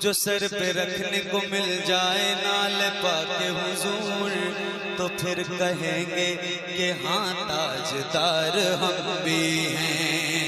जो सर पे रखने को मिल जाए नाल पाके हुजूर, तो फिर कहेंगे कि हाँ ताजदार हम भी हैं।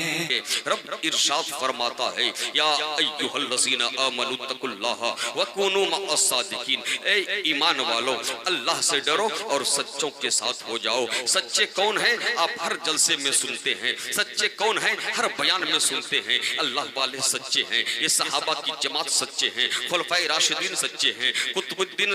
रब इरशाद फरमाता है, या अय्युहल्लज़ीना आमनु तकुल्लाह व कूनू मअस-सादिकीन, ए ईमान वालों अल्लाह से डरो और सच्चों के साथ हो जाओ। सच्चे कौन हैं? आप हर जलसे में सुनते हैं। सच्चे कौन हैं? हर बयान में सुनते हैं। अल्लाह वाले सच्चे हैं, ये सहाबा की जमात सच्चे हैं, खुलफाए राशिदीन सच्चे हैं, कुतुबुद्दीन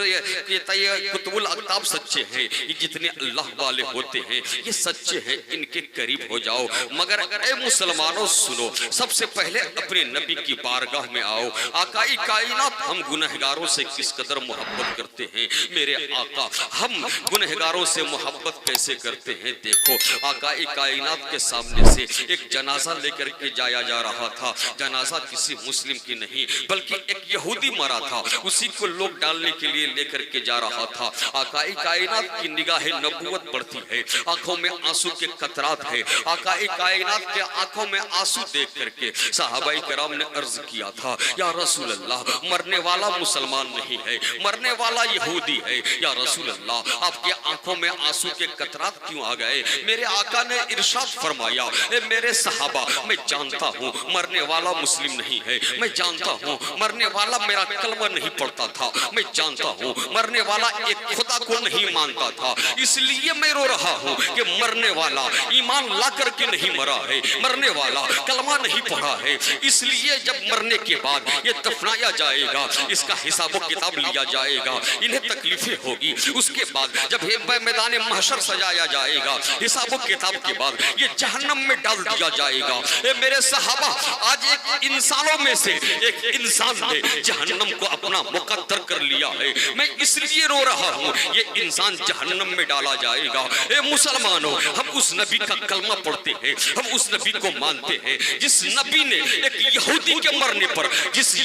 कुतुबुल अक्ताब सच्चे हैं। ये जितने अल्लाह वाले होते हैं ये सच्चे हैं, इनके करीब हो जाओ। मगर ए मुसलमानों सुनो, सबसे पहले अपने नबी की बारगाह में आओ। आकाई कायनात हम गुनहगारों से किस कदर मोहब्बत करते हैं। मेरे आका हम गुनहगारों से मोहब्बत कैसे करते हैं। देखो, आकाई कायनात के सामने से एक जनाजा लेकर के जाया जा रहा था। जनाजा किसी मुस्लिम की नहीं बल्कि एक यहूदी मरा था, उसी को लोग डालने के लिए लेकर के जा रहा था। आकाई कायनात की निगाह नबूवत बढ़ती है, आंखों में आंसू के कतरात है। आकाई कायनात के आंखों में आंसू देख करके सहाबाई कराम ने अर्ज किया था, या रसूल अल्लाह, मरने वाला मुसलमान नहीं है, मरने वाला यहूदी है। या रसूल अल्लाह, आपके आंखों में आंसू के कतरात क्यों आ गए। मेरे आका ने इरशाद फरमाया, ए मेरे सहाबा, मैं जानता हूँ मरने वाला मुस्लिम नहीं है, मैं जानता हूँ मरने वाला मेरा कलमा नहीं पढ़ता था, मैं जानता हूँ मरने वाला एक खुदा को नहीं मानता था, इसलिए मैं रो रहा हूँ कि मरने वाला ईमान ला करके नहीं मरा है, मरने वाला कलमा नहीं पढ़ा है। इसलिए जब मरने के बाद ये दफनाया जाएगा, इसका हिसाब किताब लिया जाएगा, इन्हें तकलीफें होगी। उसके बाद जब मैदान महशर सजाया जाएगा, हिसाब किताब के बाद ये जहन्नम में डाल दिया जाएगा। ए मेरे सहाबा, आज एक इंसानों में से एक इंसान ने जहन्नम को अपना मुकद्दर कर लिया है, मैं इसलिए रो रहा हूँ, ये इंसान जहन्नम में डाला जाएगा। ए मुसलमानों, हम उस नबी का कलमा पढ़ते हैं, हम उस नबी को मानते हैं जिस नबी ने एक यहूदी के मरने पर, जिस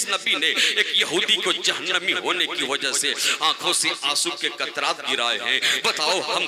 नबी ने एक यहूदी को जहन्नमी होने की वजह से आंखों से आंसू के कतरात गिराए हैं। बताओ हम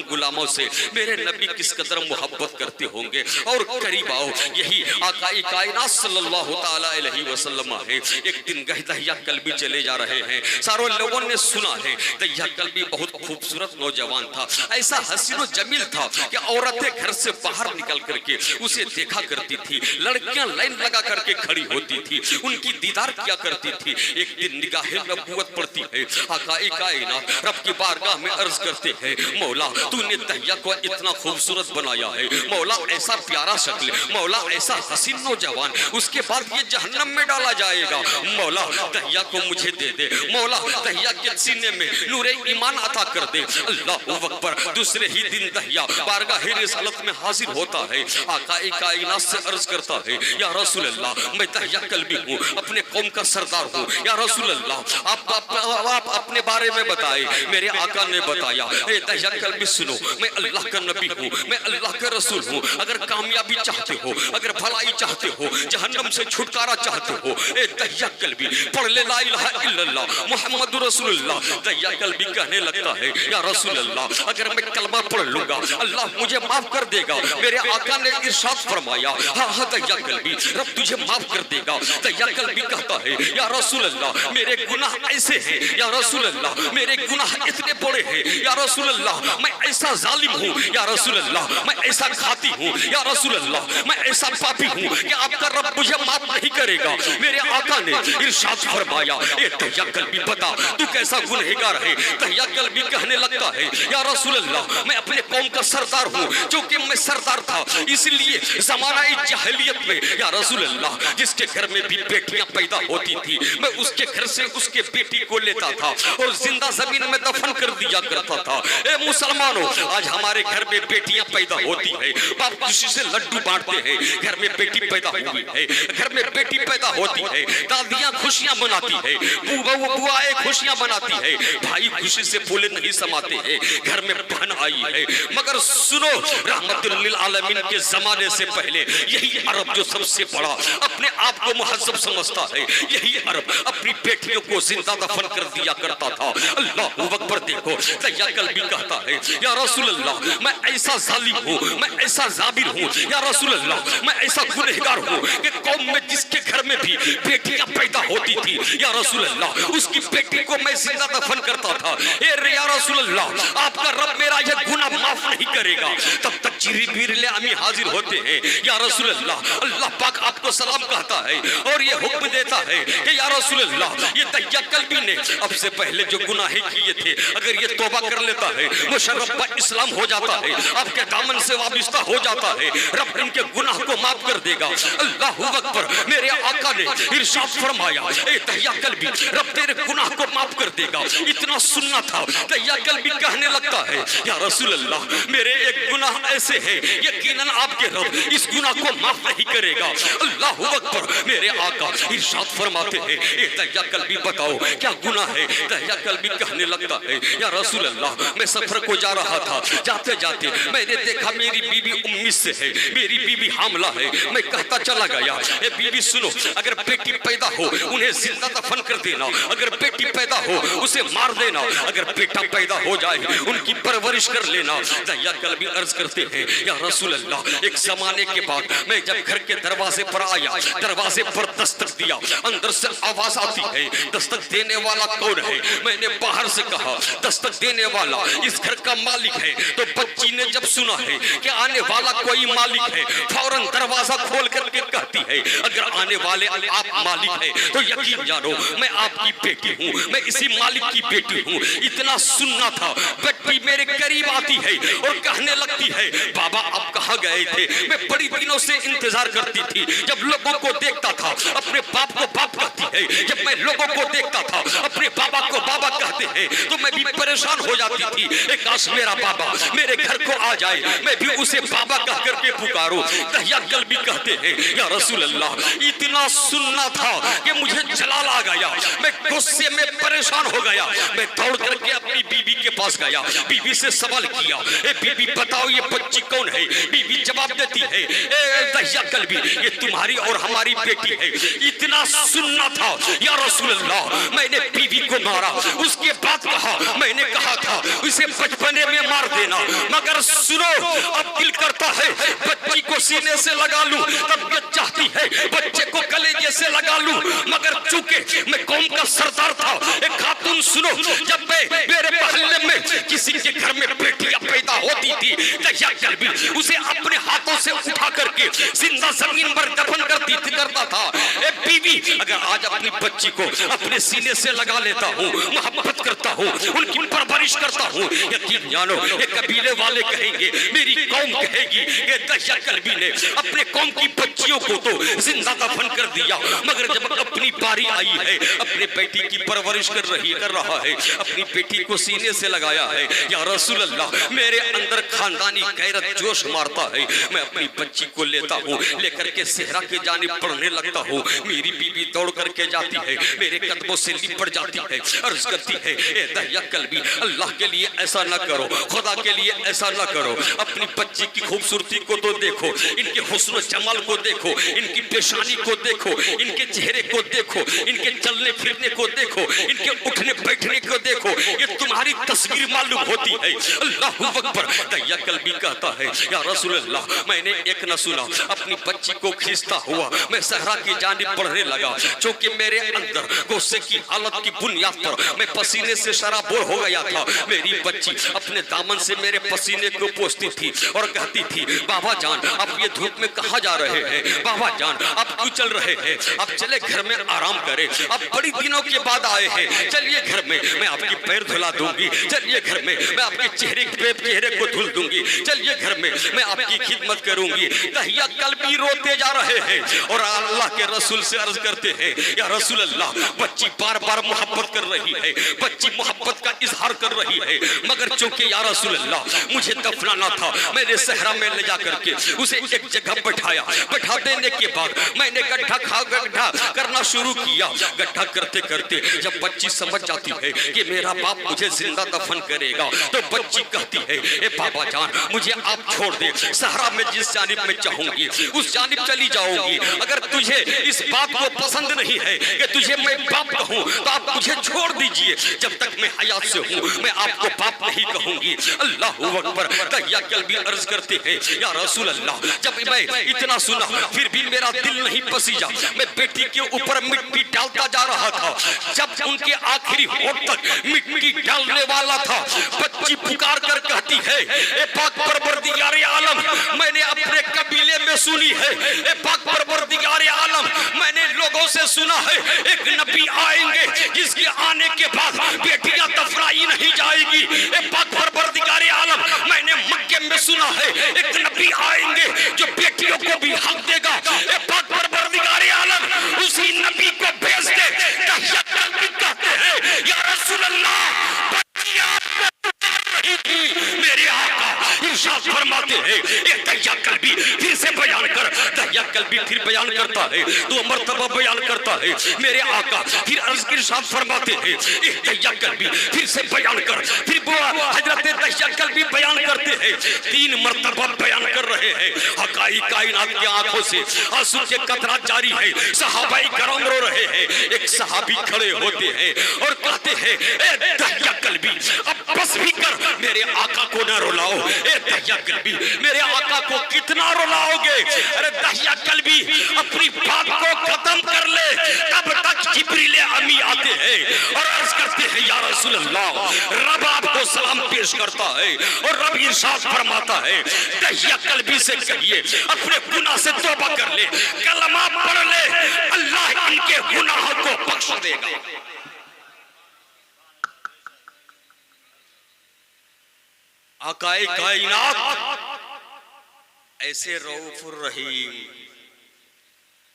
गुलामों से मेरे नबी किस कदर मोहब्बत करते होंगे। और करीब आओ, यही आकाई कायनात सल्लल्लाहु ताला अलैहि वसल्लम है। एक दिन दहिया कल्बी चले जा रहे हैं, सारों लोगों ने सुना है दहिया कल्बी बहुत खूबसूरत नौजवान था, ऐसा हसीनो जमील था कि औरतें घर से बाहर निकल करके उसे देखा करती थी, लड़कियां लाइन लगा करके खड़ी होती थी, उनकी दीदार किया करती थी। एक दिन निगाह नबूवत पड़ती है, आकाई कायनात रब की बारगाह में अर्ज करते हैं, मौला तूने दहिया को इतना खूबसूरत बनाया है, मौला ऐसा प्यारा शक्ल, मौला ऐसा हसीन नौजवान, उसके बाद ये जहन्नम में डाला जाएगा, मौला दहिया को मुझे दे दे, मौला दहिया के सीने में नूरे ईमान अता कर दे। अल्लाहु अकबर। दूसरे ही दिन दहिया बारगाह रिसालत में हाजिर होता है, आकाई कायनात से अर्ज करता है, या रसूल अल्लाह, मैं दहिया कल्बी हूँ, अपने कौम का सरदार हूँ, या रसूल अल्लाह आप अपने बारे में बताए। मेरे आका ने बताया, ए दहिया कल्बी सुनो, मैं अल्लाह का नबी हूँ, मैं अल्लाह का रसूल हूँ, अगर कामयाबी चाहते हो, अगर भलाई चाहते हो, जहन्नम से छुटकारा चाहते हो, ए दहिया कल्बी पढ़ ले ला इलाहा इल्लल्लाह मुहम्मदुर रसूलुल्लाह। दहिया कल्बी कहने लगता है, या रसूल अल्लाह, अगर मैं कलमा पढ़ लूंगा अल्लाह मुझे माफ कर देगा। मेरे आका ने इरशाद फरमाया, हाँ हाँ दहिया कल्बी, रब तुझे माफ कर देगा। दहिया कल्बी कहता है, या रसूल अल्लाह, मेरे गुनाह ऐसे हैं, या रसूल अल्लाह, मेरे गुनाह इतने बड़े हैं, या रसूल अल्लाह, मैं ऐसा जालिम हूँ, या रसूल अल्लाह, मैं ऐसा खाती हूँ, या रसूल अल्लाह, मैं ऐसा पापी हूँ कि आपका रब मुझे माफ नहीं करेगा। मेरे आका ने इरशाद फरमाया, ए दहिया कल्बी बता तू कैसा गुनहगार है। दहिया कल्बी कहने लगता है, या रसूल अल्लाह, मैं अपने कौम का सरदार हूँ, क्योंकि मैं सरदार था इसलिए जमाना जाहिलियत में, या रसूल अल्लाह, जिसके घर में भी बेटियां पैदा होती थी मैं उसके घर से उसके बेटी को लेता था और जिंदा जमीन में दफन कर दिया करता था। ए मुसलमानों, आज हमारे घर में बेटियां पैदा होती है, बाप खुशी से लड्डू बांटते हैं, घर में बेटी पैदा हुई है, घर में बेटी पैदा होती है, दादियां खुशियां मनाती है, बुआएं खुशियां मनाती है, भाई खुशी से फूले नहीं समाते हैं, घर में बहन आई है। मगर सुनो, रहमतुल लिल आलमीन के के जमाने से पहले यही अरब जो सबसे बड़ा अपने आप को महजब समझता है, यही अरब अपनी बेटियों को जिंदा दफन कर दिया करता था। अल्लाह अकबर। देखो तय्यकल भी कहता है या रसूल अल्लाह मैं ऐसा जालिम हूँ, मैं ऐसा जाबिर हूँ, या रसूल अल्लाह मैं ऐसा गुनहगार हूँ कि कौम में जिसके घर में भी बेटियां पैदा होती थी या रसूल अल्लाह उसकी बेटी को मैं जिंदा दफन करता था। या रसूल अल्लाह आपका रब मेरा यह गुनाह माफ नहीं करेगा। तब तक जिब्रील अमी हाजिर होते हैं, या रसूल अल्लाह अल्लाह पाक आपको सलाम कहता है और ये हुक्म देता है कि या रसूल अल्लाह ये तय्यकल भी ने अब से पहले जो गुनाहें किए थे अगर ये तौबा कर लेता है, मुशर्रफ इस्लाम हो जाता है, आपके दामन से वाबिस्ता हो जाता है, रब इनके गुनाह को माफ कर देगा। अल्लाह अकबर। मेरे आका ने इरशाद फरमाया ए तय्यकल भी रब तेरे गुनाह को माफ कर देगा। इतना सुनना था, तय्यकल भी कहने लगता है या रसूल अल्लाह मेरे एक गुनाह ऐसे है यकीनन आपके रब इस गुनाह को माफ नहीं करेगा। अल्लाह अकबर। मेरे आका इरशाद फरमाते हैं ए तय्यकल भी बताओ क्या गुनाह है। तय्यकल भी कहने लगता है या रसूल अल्लाह मैं सफर को जा रहा था, जाते जाते मैंने देखा मेरी बीबी उम्मीद से है, मेरी बीबी हामला है। मैं कहता चला गया ए बीबी सुनो, अगर बेटी पैदा हो उन्हें जिंदा दफन कर देना, अगर बेटी पैदा हो उसे मार देना, अगर बेटा पैदा हो जाए उनकी परवरिश कर लेना। तय्यकल भी अर्ज करते हैं या रसूल अल्लाह एक जमाने के बाद मैं जब घर के दरवाजे पर आया, दरवाजे पर दस्तक दिया, अंदर से आवाज आती है दस्तक देने वाला कौन है। मैंने बाहर से कहा दस्तक देने वाला इस घर का मालिक है। तो बच्ची ने जब सुना है कि आने वाला कोई मालिक है फौरन दरवाजा खोल करके कहती है अगर आने वाले आप मालिक है तो यकीन जानो मैं आपकी बेटी हूँ, मैं इसी मालिक की बेटी हूँ। इतना सुनना था, बेटी मेरे करीब आती है और कहने लगती है बाबा आप कहाँ गए थे, मैं बड़ी दिनों से इंतजार करती थी। जब लोगों को देखता था अपने बाप को बाप कहती है, जब मैं लोगों को देखता था अपने बाबा को बाबा कहते हैं तो मैं भी परेशान हो जाती थी। एक काश मेरा बाबा मेरे घर को आ जाए, मैं भी उसे बाबा कह करके पुकारूं। तय्यकल भी कहते हैं या रसूल अल्लाह इतना सुनना था कि मुझे जलाल आ गया, मैं गुस्से में परेशान हो गया। मैं दौड़ करके अपनी बीबी के पास गया, बीबी से सवाल किया ए बीबी बताओ ये बच्ची कौन है। बीबी जवाब देती है ए तय्यकल भी ये तुम्हारी और हमारी बेटी है। इतना सुनना था या रसूल अल्लाह मैंने बीबी को मारा, उसके बाद कहा मैंने कहा था उसे बचपने में मार देना, मगर सुनो अब दिल करता है बच्ची को सीने से लगा लूं, तबीयत चाहती है बच्चे को कलेजे से लगा लूं, मगर चूंकि मैं कौम का सरदार था। एक खातून सुनो, जब मैं मेरे मोहल्ले में किसी के घर में बेटियां पैदा होती थी तय्यकल भी उसे अपने हाथों से उठा करके जिंदा जमीन पर दफन करता था। ए बीवी अगर आज अपनी बच्ची को अपने सीने से लगा लेता हूँ, मोहब्बत करता हूँ, उनकी परवरिश करता हूँ, यकीन जानो ये कबीले वाले कहेंगे, मेरी कौम कहेगी ये तय्यकल भी ने अपने कौम की बच्चियों को तो जिंदा दफन कर दिया, मगर जब अपनी बारी आई है अपने बेटी की परवरिश कर रहा है, अपनी बेटी को सीने से लगाया है। या रसूल अल्लाह मेरे अंदर खानदानी गैरत जोश मारता है, मैं अपनी बच्ची को लेता हूँ, लेकर के सेहरा के जानिब पढ़ने लगता हूँ। मेरी बीबी दौड़ करके जाती है, मेरे कदमों से लिपट जाती है, अर्ज करती है ए तय्यकल भी अल्लाह के लिए ऐसा ना करो, खुदा के लिए ऐसा ना करो। अपनी बच्ची की खूबसूरती को तो देखो, इनके हुस्न जमाल को देखो, इनकी पेशानी को देखो, इनके चेहरे को देखो, इनके चलने फिरने को देखो, इनके उठने बैठने को देखो, ये तुम्हारी तस्वीर मालूम होती है। अल्लाह अकबर। तय्यकल भी कहता है या रसूल अल्लाह मैंने एक न सुना, अपनी बच्ची को खींचता हुआ मैं सहरा की जानिब बढ़ने लगा, क्योंकि मेरे अंदर गुस्से की हालत की बुनियाद पर मैं पसीने से शराबोर हो गया था। मेरी बच्ची अपने दामन से मेरे पसीने को पोंछती थी और कहती थी बाबा जान आप ये धूप में कहाँ जा रहे हैं, बाबा जान आप क्यों चल रहे हैं, आप चले घर में आराम करें, आप बड़ी दिनों के बाद आए हैं, चलिए घर में मैं आपकी पैर धुला दूंगी, चलिए घर में मैं आपके चेहरे को धुल दूंगी, चलिए घर में मैं आपकी खिदमत करूंगी। तय्यकल भी रोते जा रहे हैं और अल्लाह के रसूल से अर्ज करते हैं या रसूल अल्लाह बच्ची बार बार मोहब्बत कर रही है, बच्ची मोहब्बत का इजहार कर रही है, मगर चूंकि या रसूल अल्लाह मुझे दफनाना था, मैंने सहरा में ले जा करके उसे एक जगह बैठा देने के बाद मैंने गड्ढा करना करना शुरू किया। गड्ढा करते करते जब बच्ची समझ जाती है कि मेरा बाप मुझे जिंदा दफन करेगा, तो बच्ची कहती है, ए बाबा जान मुझे आप छोड़ दे, सहरा में जिस जानिब में चाहूंगी उस जानिब चली जाऊंगी। अगर तुझे इस बात को पसंद नहीं है कि तुझे मैं बाप कहूं तो आप मुझे छोड़ दीजिए। जब तक मैं हयात से हूं मैं आपको बाप नहीं कहूंगी। अल्लाहू अकबर। दहिया कल्बी अर्ज करते हैं, या रसूल अल्लाह, जब मैं इतना सुना फिर भी मेरा दिल नहीं पसीजा। मैं बेटी के ऊपर मिट्टी डालता जा रहा था। जब उनके आखिरी होठ तक मिट्टी डालने वाला था, बच्ची पुकार कर कहती है, ए पाक परवरदिगार आलम, मैंने अपने कबीले में सुनी है, ए पाक परवरदिगार आलम, मैंने लोगों से सुना है एक नबी आएंगे जिसके आने के बाद बेटियां दफनाई नहीं जाएगी। ए पाक परवरदिगार आलम, मैंने मक्के में सुना है एक नबी आएंगे जो बेटियों को भी हक देगा। ए पाक परवरदिगार आलम, उसी नबी को भेज दे। कहते हैं, या रसूल अल्लाह, मेरे आका इरशाद फरमाते हैं, ये दहिया कल्बी फिर से बयान कर। दहिया कल्बी फिर बयान करता है, 2 मरतबा बयान करता है। मेरे आका फिर इरशाद फरमाते हैं, ये दहिया कल्बी फिर से बयान कर। फिर हजरत दहिया कल्बी बयान करते हैं, 3 मरतबा बयान कर रहे हैं। हकाई कायनात की आंखों से आंसू के कतरात जारी है। सहाबाई करम रो रहे हैं। एक सहाबी खड़े होते हैं और कहते हैं, ए दहिया कल्बी अब बस भी कर, मेरे आका को न रुलाओ। ए दहिया कल्बी, मेरे आका को कितना रुलाओगे? अरे दहिया कल्बी अपनी बात को खत्म कर ले, तब तक जिब्रील अमी आते हैं और अर्ज करते हैं, या रसूल अल्लाह, रब आपको सलाम पेश करता है और रब इरशाद फरमाता है, दहिया कल्बी से कहिए अपने गुनाह से तौबा कर ले, कलमा पढ़ ले, अल्लाह इनके गुनाहों को बख्श देगा। आकाए कायनात ऐसे रऊफुर रहीम।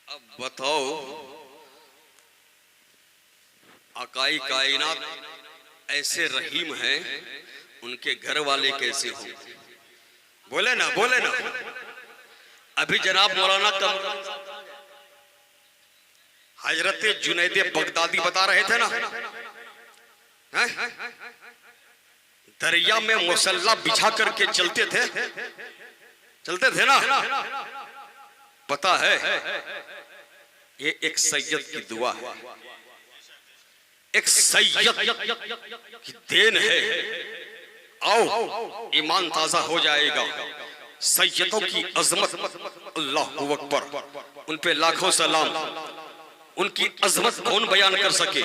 अब बताओ, आकाए कायनात ऐसे रहीम हैं, उनके घर वाले कैसे हो? बोले ना, बोले ना। अभी जनाब मौलाना हजरत जुनैद बगदादी बता रहे थे ना, दरिया में मुसल्ला बिछा करके चलते थे ना। पता है ये एक सैयद की दुआ है, एक सैयद की देन है। आओ ईमान ताजा हो जाएगा। सैयदों की अजमत, अल्लाहू अकबर, उन पे लाखों सलाम। उनकी अजमत कौन बयान कर सके,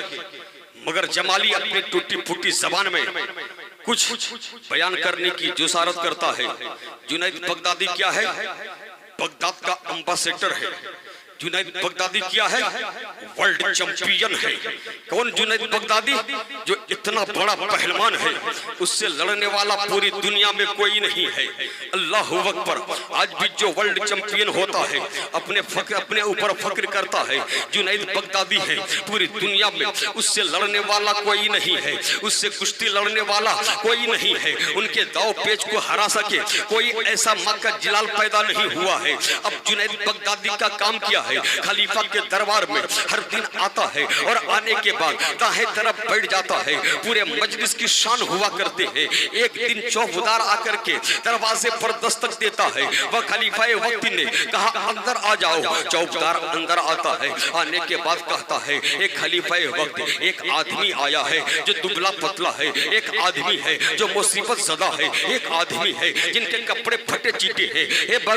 मगर जमाली अपनी टूटी फूटी जबान में कुछ बयान करने की जुसारत करता है। जुनैद बगदादी क्या है? बगदाद का एम्बेसडर है। जुनैद बगदादी क्या है? वर्ल्ड चैंपियन है। कौन जुनैद बगदादी? जो इतना बड़ा पहलवान है, उससे लड़ने वाला पूरी दुनिया में कोई नहीं है। अल्लाहू अकबर। आज भी जो वर्ल्ड चैंपियन होता है अपने ऊपर फक्र करता है, जुनैद बगदादी है। पूरी दुनिया में उससे लड़ने वाला कोई नहीं है, उससे कुश्ती लड़ने वाला कोई नहीं है। उनके दाव पेच को हरा सके कोई ऐसा मक्का जिलाल पैदा नहीं हुआ है। अब जुनैद बगदादी का काम क्या है? खलीफा के दरबार में हर दिन आता है और आने के बाद दाएं तरफ बैठ जाता है। पूरे मजलिस की शान हुआ करते हैं। एक दिन चौकीदार आकर के दरवाजे पर दस्तक देता है। वह खलीफा वक्त ने कहा, अंदर आ जाओ। चौकीदार अंदर आता है। आने के बाद कहता है, एक खलीफा वक्त, एक आदमी आया है जो दुबला पतला है, एक आदमी है जो मुसीबत ज़दा है, एक आदमी है जिनके कपड़े फटे चीटे हैं।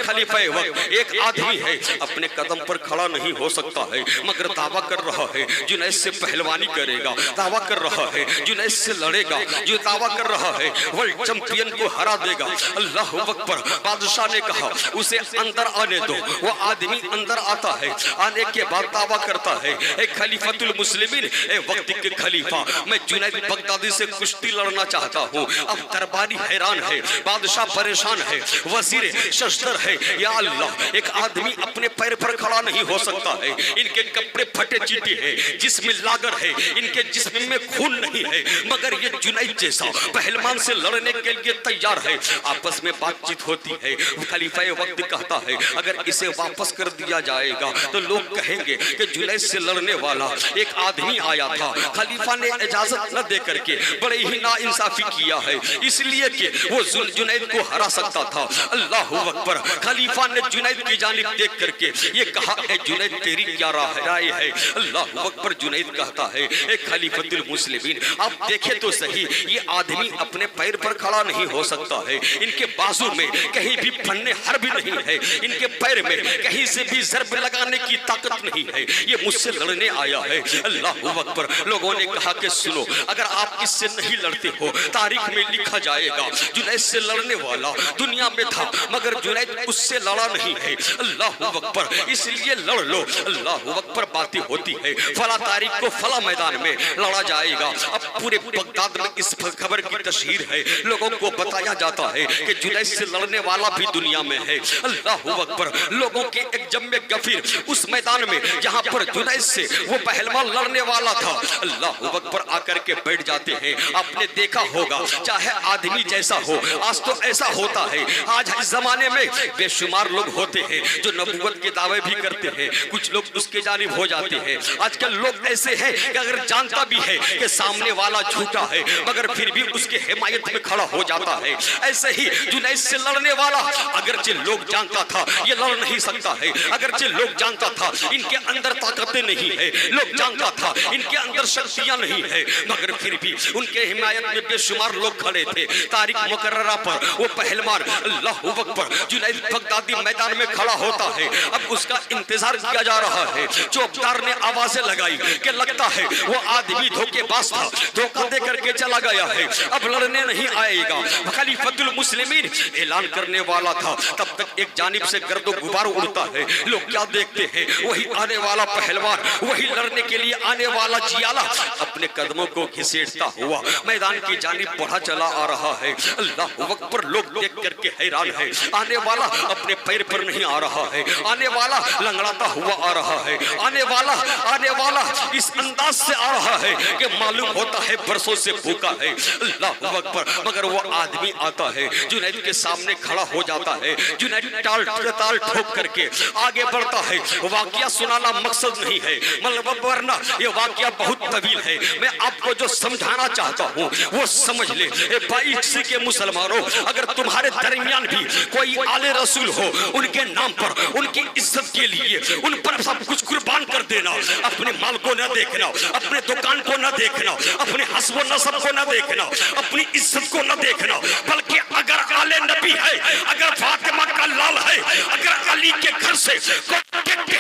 खलीफा वक्त, एक आदमी है अपने कदम पर खड़ा नहीं हो सकता है, मगर दावा कर रहा है जुनैद से पहलवानी करेगा, दावा कर रहा है जुनैद से लड़ेगा, जो दावा कर रहा है वर्ल्ड चैंपियन को हरा देगा। अल्लाह अकबर। बादशाह ने कहा, उसे अंदर आने दो। वो आदमी अंदर आता है। आने के बाद दावा करता है, एक खलीफतुल मुस्लिमीन, वक्त के खलीफा, मैं जुनैद बगदादी से कुश्ती लड़ना चाहता हूँ। अब दरबारी हैरान है, बादशाह परेशान है, वजीर शशदर है। या अल्लाह, एक आदमी अपने पैर पर खड़ा नहीं हो सकता है। इनके कपड़े फटे चीटे हैं, जिसमें लागत है, इनके जिस्म में खून नहीं है, मगर ये जुनैद जैसा पहलवान से लड़ने के लिए तैयार है। आपस में बातचीत होती है। खलीफा वक्त कहता है अगर इसे वापस कर दिया जाएगा तो लोग कहेंगे कि जुनैद से लड़ने वाला एक आदमी आया था। खलीफा ने इजाजत न दे करके बड़े ही नाइंसाफी किया है, इसलिए कि वो जुनैद को हरा सकता था। अल्लाह अकबर। खलीफा ने जुनैद की जानिब देख करके ये कहा, ए जुनैद तेरी क्या राय है? अल्लाह अकबर। जुनैद कहता है, ए खलीफतुल मुस्लिमीन, आप देखें तो सही, ये आदमी अपने पैर पर खड़ा नहीं हो सकता है। इनके बाजू में कहीं भी फन्ने हर्ब नहीं है, इनके पैर में कहीं से भी जर्ब लगाने की ताकत नहीं है। ये मुझसे लड़ने आया है। अल्लाह अकबर। लोगों ने कहा कि सुनो, अगर आप इससे नहीं लड़ते हो तारीख में लिखा जाएगा जुनैद से लड़ने वाला दुनिया में था मगर जुनैद उससे लड़ा नहीं है। अल्लाह अकबर। इसलिए लड़ लो। अल्लाह अकबर। बातें होती है, फला तारीख को फला मैदान में लड़ा जाएगा। अब पूरे बगदाद में इस खबर की तशहीर है, लोगों को बताया जाता है कि जुनैद से लड़ने वाला भी दुनिया में है। अल्लाह अकबर। लोगों के एक जम्मे गफीर उस मैदान में जहां पर जुनैद से वो पहलवान लड़ने वाला था, अल्लाह अकबर, आकर के बैठ जाते हैं। आपने देखा होगा चाहे आदमी जैसा हो, आज तो ऐसा होता है, आज इस जमाने में बेशुमार लोग होते हैं जो नबूवत के दावे भी करते हैं, कुछ लोग उसके जानिब हो जाते हैं। आजकल लोग ऐसे हैं कि अगर जानता भी है कि सामने वाला झूठा है मगर फिर भी उसके हिमायत में खड़ा हो जाता है। ऐसे ही जुनैद से लड़ने वाला अगरचे लोग जानता था ये लड़ नहीं सकता है, अगरचे लोग जानता था इनके अंदर ताकतें नहीं है, लोग जानता था इनके अंदर शक्तियां नहीं है, मगर फिर भी उनके हिमायत में बेशुमार लोग खड़े थे। तारीख मुकर्ररा पर वो पहलवान अल्लाह अकबर जुनैद बगदादी मैदान में खड़ा होता है। अब उसका इंतजार किया जा रहा है। चौकीदार ने आवाजें लगाई कि लगता है वो आदमी धोखेबाज था, धोखा दे करके चला गया है, अब लड़ने नहीं आएगा। खलीफतुल मुस्लिमीन ऐलान करने वाला था, तब तक एक जानिब से गर्दो गुबार उड़ता है। लोग क्या देखते हैं, वही आने वाला पहलवान, वही लड़ने के लिए आने वाला जियाला अपने कदमों को घिसेटता हुआ मैदान की जानिब बढ़ा चला आ रहा है। अल्लाह अकबर। लोग देख करके हैरान है। आने वाला अपने पैर पर नहीं आ रहा है, आने वाला लंगड़ाता हुआ आ रहा है, आने वाला इस अंदाज से आ रहा है कि मालूम होता है बरसों से भूखा है। अल्लाह अकबर। मगर वो आदमी आता है, जुनैद के सामने खड़ा हो जाता है। जुनैद ताल ठोक करके आगे बढ़ता है। वाकया सुनाना मकसद नहीं है, मतलब वरना ये वाकया बहुत तवील है। मैं आपको जो समझाना चाहता हूँ वो समझ ले। भाई के मुसलमानों, अगर तुम्हारे दरमियान भी कोई आले रसूल हो, उनके नाम पर, उनकी इज्जत के लिए उन पर सब कुछ कुर्बान कर देना। अपने माल को न देखना, अपने दुकान को न देखना, अपने हस्ब नसब को न देखना, अपनी इज्जत को न देखना, बल्कि अगर आले नबी है, अगर फातिमा का लाल है, अगर अली के घर से कोई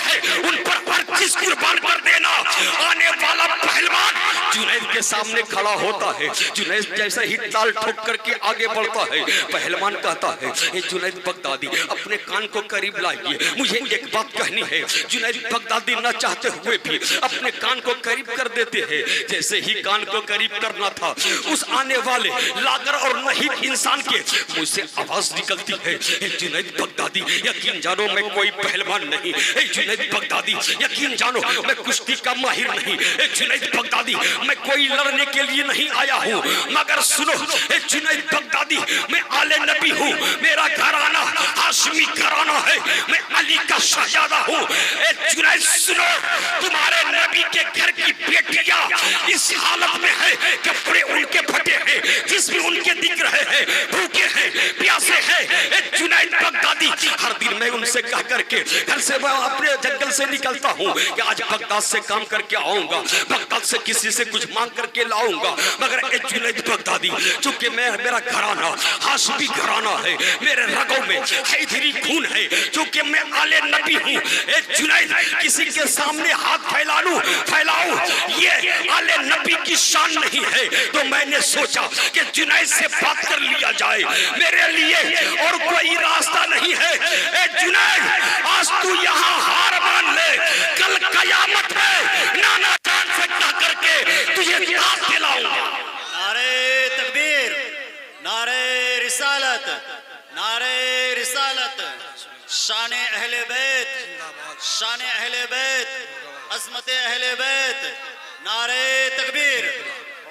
है, उन पर हर चीज कुर्बान कर देना। आने वाला पहलवान जुनैद के सामने खड़ा होता है। जुनैद जैसे ही ताल ठोक करके आगे बढ़ता है, पहलवान कहता है, ये जुनैद बगदादी अपने कान को करीब लाइए, मुझे एक बात कहनी है। जुनैद बगदादी न चाहते हुए भी अपने कान को करीब कर देते हैं। जैसे ही कान को करीब करना था, उस आने वाले लागर और नहीद इंसान के मुंह से आवाज निकलती है, जुनैद बगदादी यकीन जानो मैं कोई पहलवान नहीं, जुनैद बगदादी यकीन जानो मैं कुश्ती का माहिर नहीं, जुनैद बगदादी मैं कोई लड़ने के लिए नहीं आया हूँ, मगर सुनो जुनैद बगदादी मैं आले नबी हूँ, मेरा घराना हाशमी घराना है, मैं अली का शहजादा हूँ। जुनैद सुनो, तुम्हारे नबी के घर की बेटियां इस हालत में है, कपड़े उनके फटे हैं, जिसमें उनके दिख रहे हैं, भूखे हैं, प्यासे हैं। जुनैद बगदादी हर दिन मैं उनसे कह करके घर से मैं अपने जंगल से निकलता हूँ कि आज बगदाद से काम करके आऊंगा, बगदाद से किसी से कुछ मांग करके लाऊंगा, मगर जुनैद बगदादी चूंकि मेरा घराना हाशमी घराना है, मेरे रगों में हैदरी खून है, चूंकि मैं आले नबी हूँ। जुनैद किसी के सामने हाथ फैलाऊं ये आले नबी की शान नहीं है, तो मैंने सोचा कि जुनैद से बात कर लिया जाए, मेरे लिए और कोई रास्ता नहीं है। जुनैद आज तू यहाँ हार मान ले, कल कयामत है, नाना जान से कह करके तुझे दाद दिलाऊंगा। नारे तकबीर, नारे रिसालत, नारे रिसालत, शान अहले बैत, शान अहले बैत, अजमत अहले बैत, नारे तकबीर,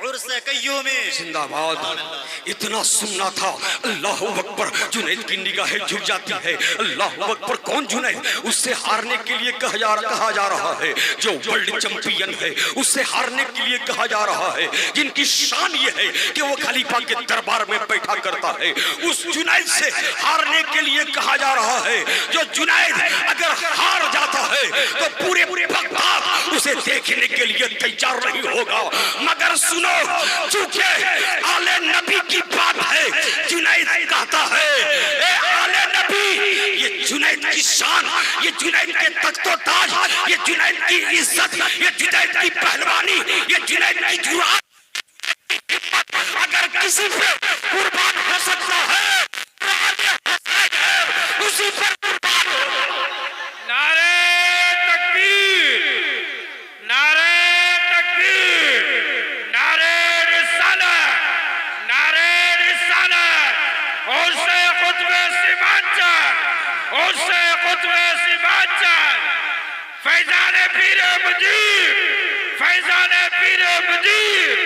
उर्स कय्यूमी जिंदाबाद। इतना सुनना था, अल्लाह अकबर। जुनैद की निगाहें झुक जाती है। अल्लाह अकबर, कौन जुनैद? उससे हारने के लिए कहा जा रहा है, जो वर्ल्ड चैंपियन है उससे हारने के लिए कहा जा रहा है, जिनकी शान ये है कि वो खलीफा के दरबार में बैठा करता है। उस जुनैद से हारने के लिए कहा जा रहा है, जो जुनैद अगर हार जाता है तो पूरे बगदाद उसे देखने के लिए तैयार नहीं होगा। मगर सुनो, चूंकि आले नबी की बात है, जुनैद कहता है, ए आले नबी, ये जुनैद की शान, ये जुनैद के तख्तो-ताज, ये जुनैद की इज्जत, ये जुनैद की पहलवानी, ये जुनैद की जुरात, अगर किसी पे कुर्बान हो सकता है तो आले हुसैन है, उसी पर कुर्बान हो। नारे तकबीर, नारे तकबीर, नारे रिसालत, नारे रिसालत। उससे खुतबे सिमांचल, उससे खुतबे सिमांचल, फैजान पीर मुजीब, फैजान पीर मुजीब,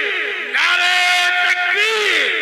नारे तकबीर।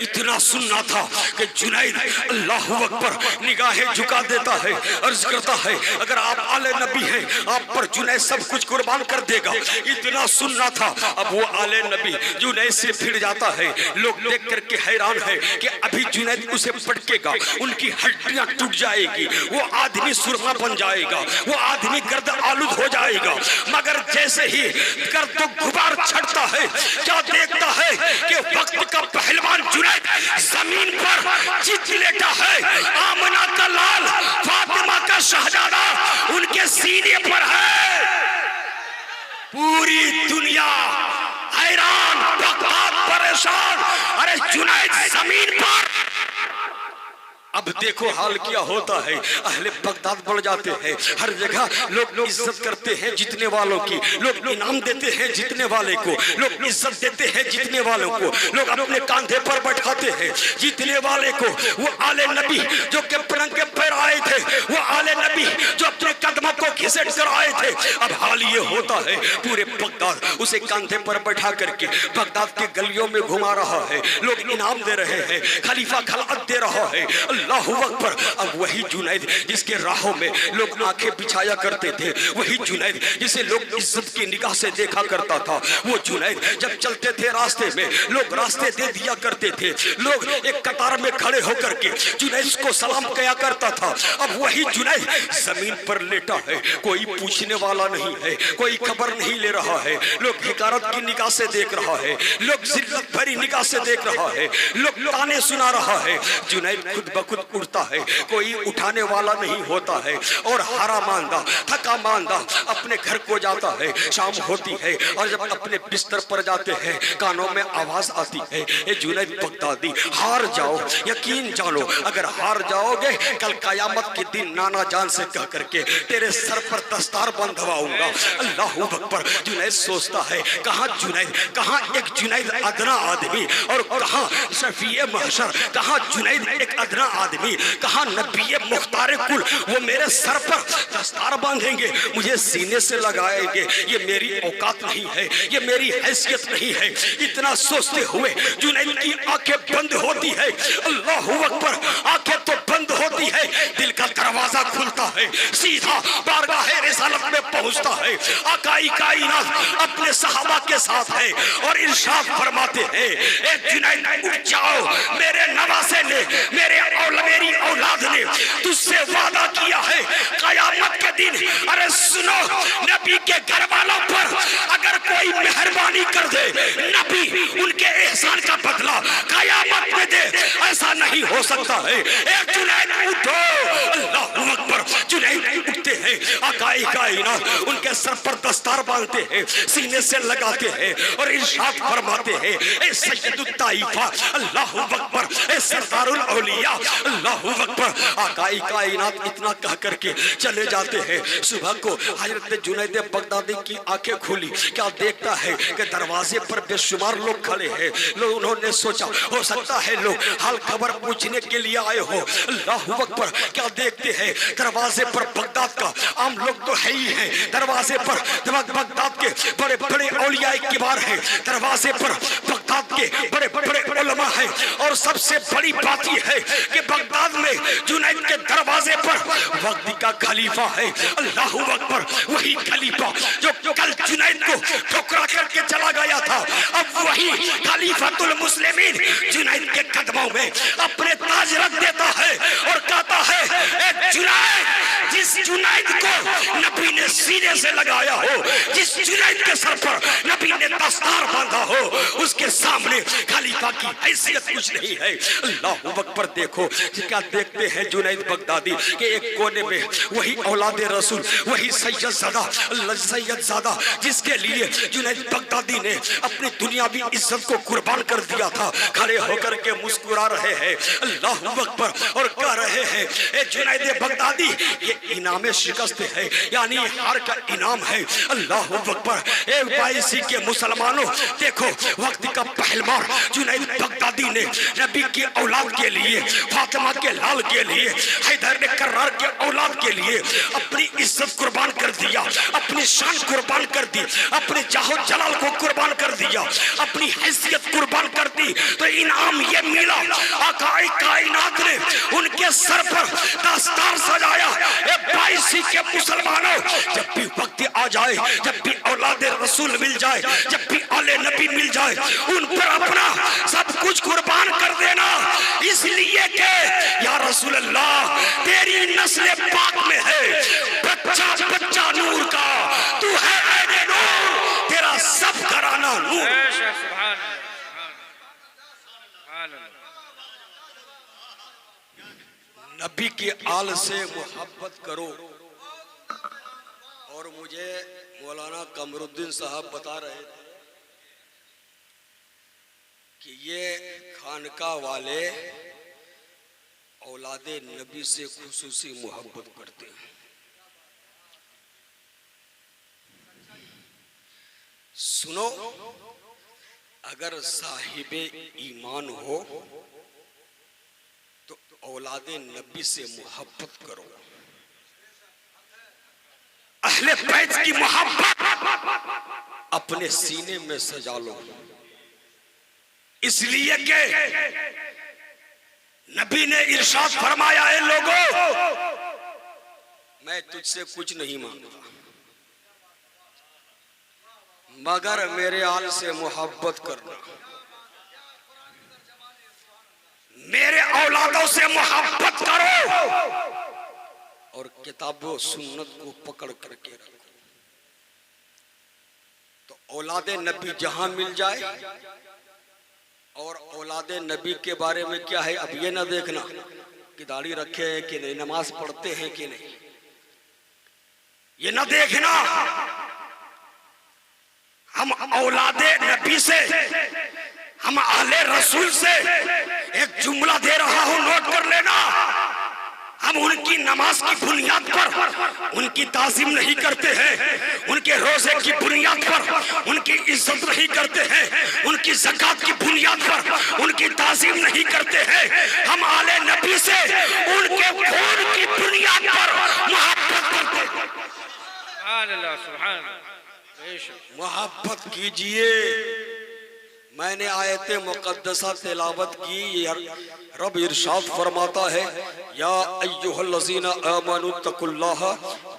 इतना सुनना था कि जुनैद अल्लाह अकबर निगाहें झुका देता है, अर्ज करता है, अगर आप आले नबी हैं, आप पर जुनैद सब कुछ कुर्बान कर देगा। इतना सुनना था। अब वो आले नबी जुनैद से भिड़ जाता है। लोग देख करके हैरान है कि अभी जुनैद उसे पटकेगा, उनकी हड्डियां टूट जाएगी, वो आदमी सुरमा बन जाएगा, वो आदमी गर्द आलूद हो जाएगा। मगर जैसे ही गर्द गुबार छटता है, क्या देखता है कि वक्त का पहलवान जुनैद जमीन पर चित लेटा है। आमना का लाल, फातिमा का शहजादा उनके सीने पर है। पूरी दुनिया हैरान, बगदाद परेशान। अरे जुनैद जमीन पर। अब देखो हाल क्या होता है। अहले बगदाद बढ़ जाते हैं, हर जगह लोग इज्जत करते हैं जीतने वालों की, लोग इनाम देते हैं जीतने वाले को, लोग इज्जत देते हैं जीतने वालों को, लोग अपने कांधे पर बैठाते हैं जीतने वाले को। वो आले नबी जो के पलंग के पैर आए थे, वो आले नबी जो अपने कदमों को घिसट कर आए थे। अब हाल ये होता है, पूरे बगदाद उसे कांधे पर बैठा करके बगदाद के गलियों में घुमा रहा है, लोग इनाम दे रहे हैं, खलीफा खिलाफत दे रहा है। अल्लाह अकबर। अब वही जुनैद जिसके राहों में लोग आंखें बिछाया करते थे, वही जुनैद जिसे लोग इज्जत की निगाह से देखा करता था, वो जुनैद जब चलते थे रास्ते में लोग रास्ते दे दिया करते थे, लोग एक कतार में खड़े होकर के जुनैद को सलाम किया करता था। अब वही जुनैद जमीन पर लेटा है, कोई पूछने वाला नहीं है, कोई खबर नहीं ले रहा है, लोग हिकारत की निगाह से देख रहा है, लोग जिल्लत भरी निगाह से देख रहा है, लोग ताने सुना रहा है। जुनैद खुद ब खुद उड़ता है, कोई उठाने वाला नहीं होता है, और हारा मांदा, थका मांदा अपने घर को जाता है। शाम होती है और जब अपने बिस्तर पर जाते हैं, कानों में आवाज आती है, ए जुनैद बगदादी, हार जाओ, यकीन जानो, अगर हार जाओगे कल कयामत के दिन नाना जान से कह करके तेरे सर पर दस्तार बंधवाऊंगा। अल्लाह अकबर। जुनैद सोचता है, कहाँ जुनैद, कहाँ एक जुनैद अदना आदमी, और कहाँ शफीए महशर, कहाँ जुनैद एक अदना आदमी, कहाँ नबी मुख्तार कुल, वो मेरे सर पर दस्तार बांधेंगे, मुझे सीने से लगाएंगे। ये मेरी औकात नहीं है, ये मेरी हैसियत नहीं है। इतना सोचते हुए जुनैद की आंखें बंद होती है। अल्लाह अकबर। आंखें तो बंद होती है, दिल का दरवाजा खुलता है, सीधा बारगाह रिसालत में पहुंचता है। आकाई कायनात अपने सहाबा के साथ है और इरशाद फरमाते हैं, ए जुनैद उठ जाओ, मेरे नवासे ने, मेरी औलाद ने तुझसे वादा किया है कयामत के दिन। अरे सुनो, नबी के घर वालों पर अगर कोई मेहरबानी कर दे, नबी उनके एहसान का बदला कयामत में दे, ऐसा नहीं हो सकता है। एक जुनैद उठो। अल्लाह अकबर। जुनैद उठते हैं, आकाई कायनात उनके सर पर दस्तार बांधते हैं, सीने से लगाते हैं और इरशाद फरमाते हैं, ए सय्यदुत ताइफा, अल्लाह अकबर, ए सरदारुल औलिया, अल्लाह अकबर। आकाई कायनात इतना कह करके चले जाते हैं। सुबह को हजरत जुनैद बगदादी की आंखें खुली, क्या देखता है कि दरवाजे पर बेशुमार लोग खड़े हैं। लोग उन्होंने सोचा हो सकता है लोग हाल खबर पूछने के लिए आए हो। अल्लाह अकबर। क्या देखते हैं, दरवाजे पर बगदाद का आम लोग तो है ही है, दरवाजे पर बगदाद के बड़े बड़े औलिया किबार हैं, दरवाजे पर बगदाद के बड़े बड़े उलमा हैं। और सबसे बड़ी बात यह है कि बगदाद में जुनैद के दरवाजे पर वक्ती का खलीफा है, अल्लाहू अकबर, वही खलीफा जो कल जुनैद को ठुकरा करके चला गया था, अब वही खलीफातुल मुस्लिमीन जुनैद के कदमों में अपने ताज रख देता है और कहता है, ए जुनैद, जिस जुनैद को नबी ने सीने से लगाया हो, जिस जुनैद के सर पर नबी ने दस्तार बांधा हो, उसके सामने खलीफा की हैसियत कुछ नहीं है। अल्लाहू अकबर। देखो क्या देखते हैं जुनैद बगदादी के एक कोने में वही औलादे रसूल, वही सैयदजादा जिसके लिए जुनैद बगदादी ने अपनी दुनियावी इज्जत को कुर्बान कर दिया था, खड़े होकर के मुस्कुरा रहे हैं अल्लाहू अकबर और कह रहे हैं, ए जुनैद बगदादी, ये इनाम शिकस्त है, यानी हार का इनाम है। अल्लाहू अकबर। ए बाईसी के मुसलमानों, देखो वक्त का पहलवान जुनैद बगदादी ने नबी की औलाद के लिए, फातिमा के लाल के लिए, हैदर ने कर्रार के औलाद के लिए अपनी इज्जत कुर्बान कर दिया, अपनी शान कुर्बान कर दी, अपने जाहो जलाल को कुर्बान कर दिया, अपनी हैसियत कुर्बान कर दी, तो इनाम ये मिला। आकाए कायनात ने उनके सर पर दस्तार सजाया। ए बाईसी के मुसलमानों, जब भी वक्त आ जाए, जब भी औलादे रसूल मिल जाए, जब भी आले नबी मिल जाए, उन पर अपना सब कुछ कुर्बान कर देना, इसलिए कि या रसूल अल्लाह, तेरी नस्ल पाक में है बच्चा बच्चा नूर का, तू है ऐने नूर, तेरा सब घराना नूर। नबी की आल से मोहब्बत करो। और मुझे मौलाना कमरुद्दीन साहब बता रहे थे कि ये खानका वाले औलादे नबी से खुसूसी मोहब्बत करते हैं। सुनो, अगर साहिबे ईमान हो तो औलादे नबी से मोहब्बत करो। अहले बैत की मोहब्बत अपने सीने में सजा लो, इसलिए कि नबी ने इरशाद फरमाया, है लोगों, मैं तुझसे कुछ नहीं मांगता मगर मेरे आल से मोहब्बत करना, मेरे औलादों से मोहब्बत करो और किताबों सुन्नत को पकड़ करके रखो। तो औलादे नबी जहां मिल जाए, और औलादे नबी के बारे में क्या है, अब ये ना देखना कि दाढ़ी रखे हैं कि नहीं, नमाज पढ़ते हैं कि नहीं, ये ना देखना। हम औलादे नबी से, हम आले रसूल से एक जुमला दे रहा हूं, नोट कर लेना। हम उनकी नमाज की बुनियाद पर उनकी ताज़ीम नहीं करते हैं, उनके रोजे की बुनियाद पर उनकी इज्जत नहीं करते हैं, उनकी ज़कात की बुनियाद पर उनकी ताज़ीम नहीं करते हैं। हम आले नबी से उनके खून की बुनियाद पर मोहब्बत करते हैं। मोहब्बत कीजिए। मैंने आयते मुक़द्दसा तिलावत की, रब इरशाद फरमाता है, या अय्युहल्लज़ीना आमनू तकुल्लाह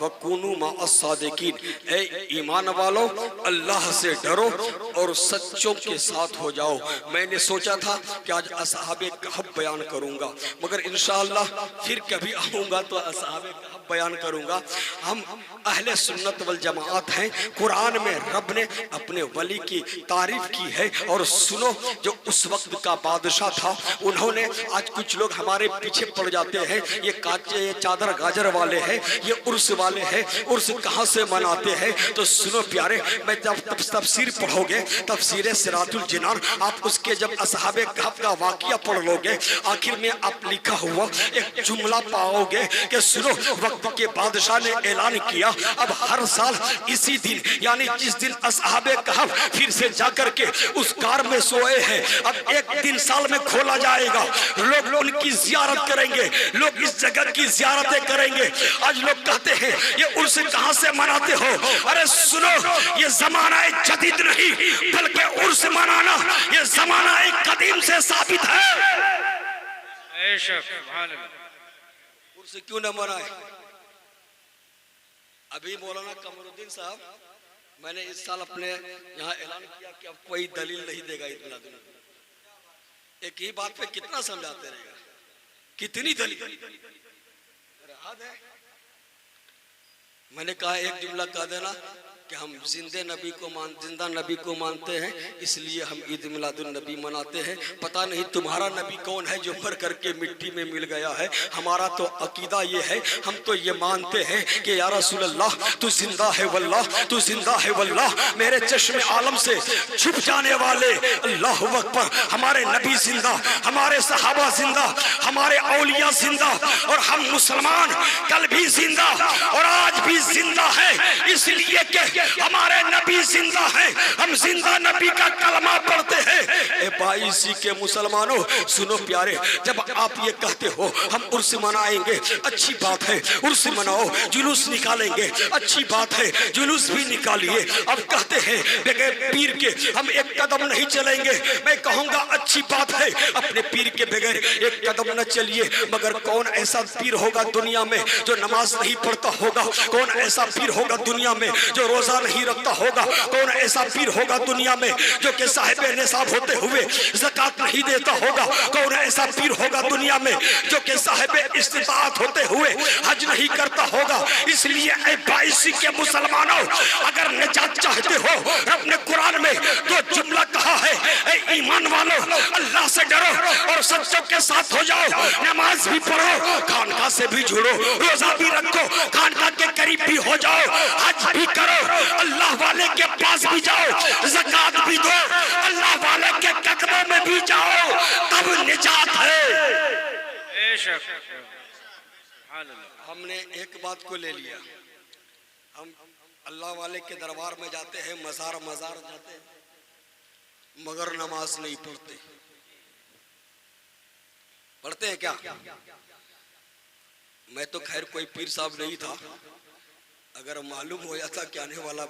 व कूनू मअस-सादिकीन, ए ईमान वालों, अल्लाह से डरो और सच्चों के साथ हो जाओ। मैंने सोचा था कि आज असहाबे कहफ बयान करूंगा, मगर इंशाअल्लाह फिर कभी आऊंगा तो असहाबे कहफ बयान करूंगा। हम अहले सुन्नत वल जमाअत हैं। कुरान में रब ने अपने वली की तारीफ की है। और सुनो, जो उस वक्त का बादशाह था, उन्होंने, आज कुछ लोग हमारे पीछे पड़ जाते हैं, ये काचे, ये चादर गाजर वाले हैं, ये उर्स वाले हैं, उर्स कहाँ से मनाते हैं। तो सुनो प्यारे, मैं जब तफसीर पढ़ोगे, तफसीर सिरातुल जिनान, आप उसके जब असहाबे कहफ का वाक़या पढ़ लोगे, आखिर में आप लिखा हुआ एक जुमला पाओगे कि सुनो, वक्त वक्त के बादशाह ने ऐलान किया अब हर साल इसी दिन यानी जिस दिन असहाबे कहफ फिर से जाकर के उस कार में सोए हैं, अब एक दिन साल में खोला जाएगा। लोग उनकी जियारत करेंगे, लोग इस जगह की जियारतें करेंगे। आज लोग कहते हैं ये उर्स कहां से मनाते हो? अरे सुनो, ये जमाना एक जदीद नहीं बल्कि उर्स मनाना ये जमाना एक कदीम से साबित है। उर्स क्यों न मनाए? अभी मौलाना कमरुद्दीन साहब, मैंने इस साल अपने यहाँ ऐलान किया कि अब कोई दलील नहीं देगा ईद मिलाद उन नबी। एक ही बात पे कितना समझाते रहेगा, कितनी दलील है। मैंने कहा एक जुमला कह देना कि हम जिंदा नबी को मानते हैं, इसलिए हम ईद मिलादुन नबी मनाते हैं। पता नहीं तुम्हारा नबी कौन है जो मर करके मिट्टी में मिल गया है। हमारा तो अकीदा ये है, हम तो ये मानते हैं कि या रसूल अल्लाह तू जिंदा है वल्लाह, तू जिंदा है वल्लाह। मेरे चश्मे आलम से छुप जाने वाले अल्लाहु अकबर, हमारे नबी जिंदा, हमारे सहाबा जिंदा, हमारे औलिया जिंदा, और हम मुसलमान कल भी जिंदा और आज भी जिंदा है, इसलिए कि हमारे नबी जिंदा है। हम जिंदा नबी का कलमा पढ़ते हैं। ए भाई सी के मुसलमानों सुनो प्यारे, जब आप ये कहते हो हम उर्स मनाएंगे, अच्छी बात है, उर्स मनाओ, जुलूस निकालेंगे, अच्छी बात है, जुलूस भी निकालिए। अब कहते हैं बगैर पीर के हम एक कदम नहीं चलेंगे, मैं कहूंगा अच्छी बात है, अपने पीर के बगैर एक कदम न चलिए। मगर कौन ऐसा पीर होगा दुनिया में जो नमाज नहीं पढ़ता होगा? कौन ऐसा पीर होगा दुनिया में जो रोजा नहीं रखता होगा? कौन ऐसा पीर होगा दुनिया में जो कि साहिब निसाब होते हुए ज़कात नहीं देता होगा? कौन ऐसा पीर होगा दुनिया में जो कि साहिब इस्तिताअत होते हुए हज नहीं करता होगा? इसलिए ऐ बाईसी के मुसलमानों, अगर निजात चाहते हो, अपने कुरान में तो जुमला कहा है, ऐ ईमान वालों अल्लाह से डरो और सच्चों के साथ हो जाओ, नमाज भी पढ़ो, खानका से भी जुड़ो, रोजा भी रखो, खानका के करीब भी हो जाओ, हज भी करो, अल्लाह वाले के पास भी जाओ, ज़कात भी दो, अल्लाह वाले के कदमों में भी जाओ, तब निजात है। हमने एक बात को ले लिया, हम अल्लाह वाले के दरबार में जाते हैं, मजार जाते हैं, मगर नमाज नहीं पढ़ते। पढ़ते हैं क्या? मैं तो खैर कोई पीर साहब नहीं था, अगर मालूम हो जाता कि आने वाला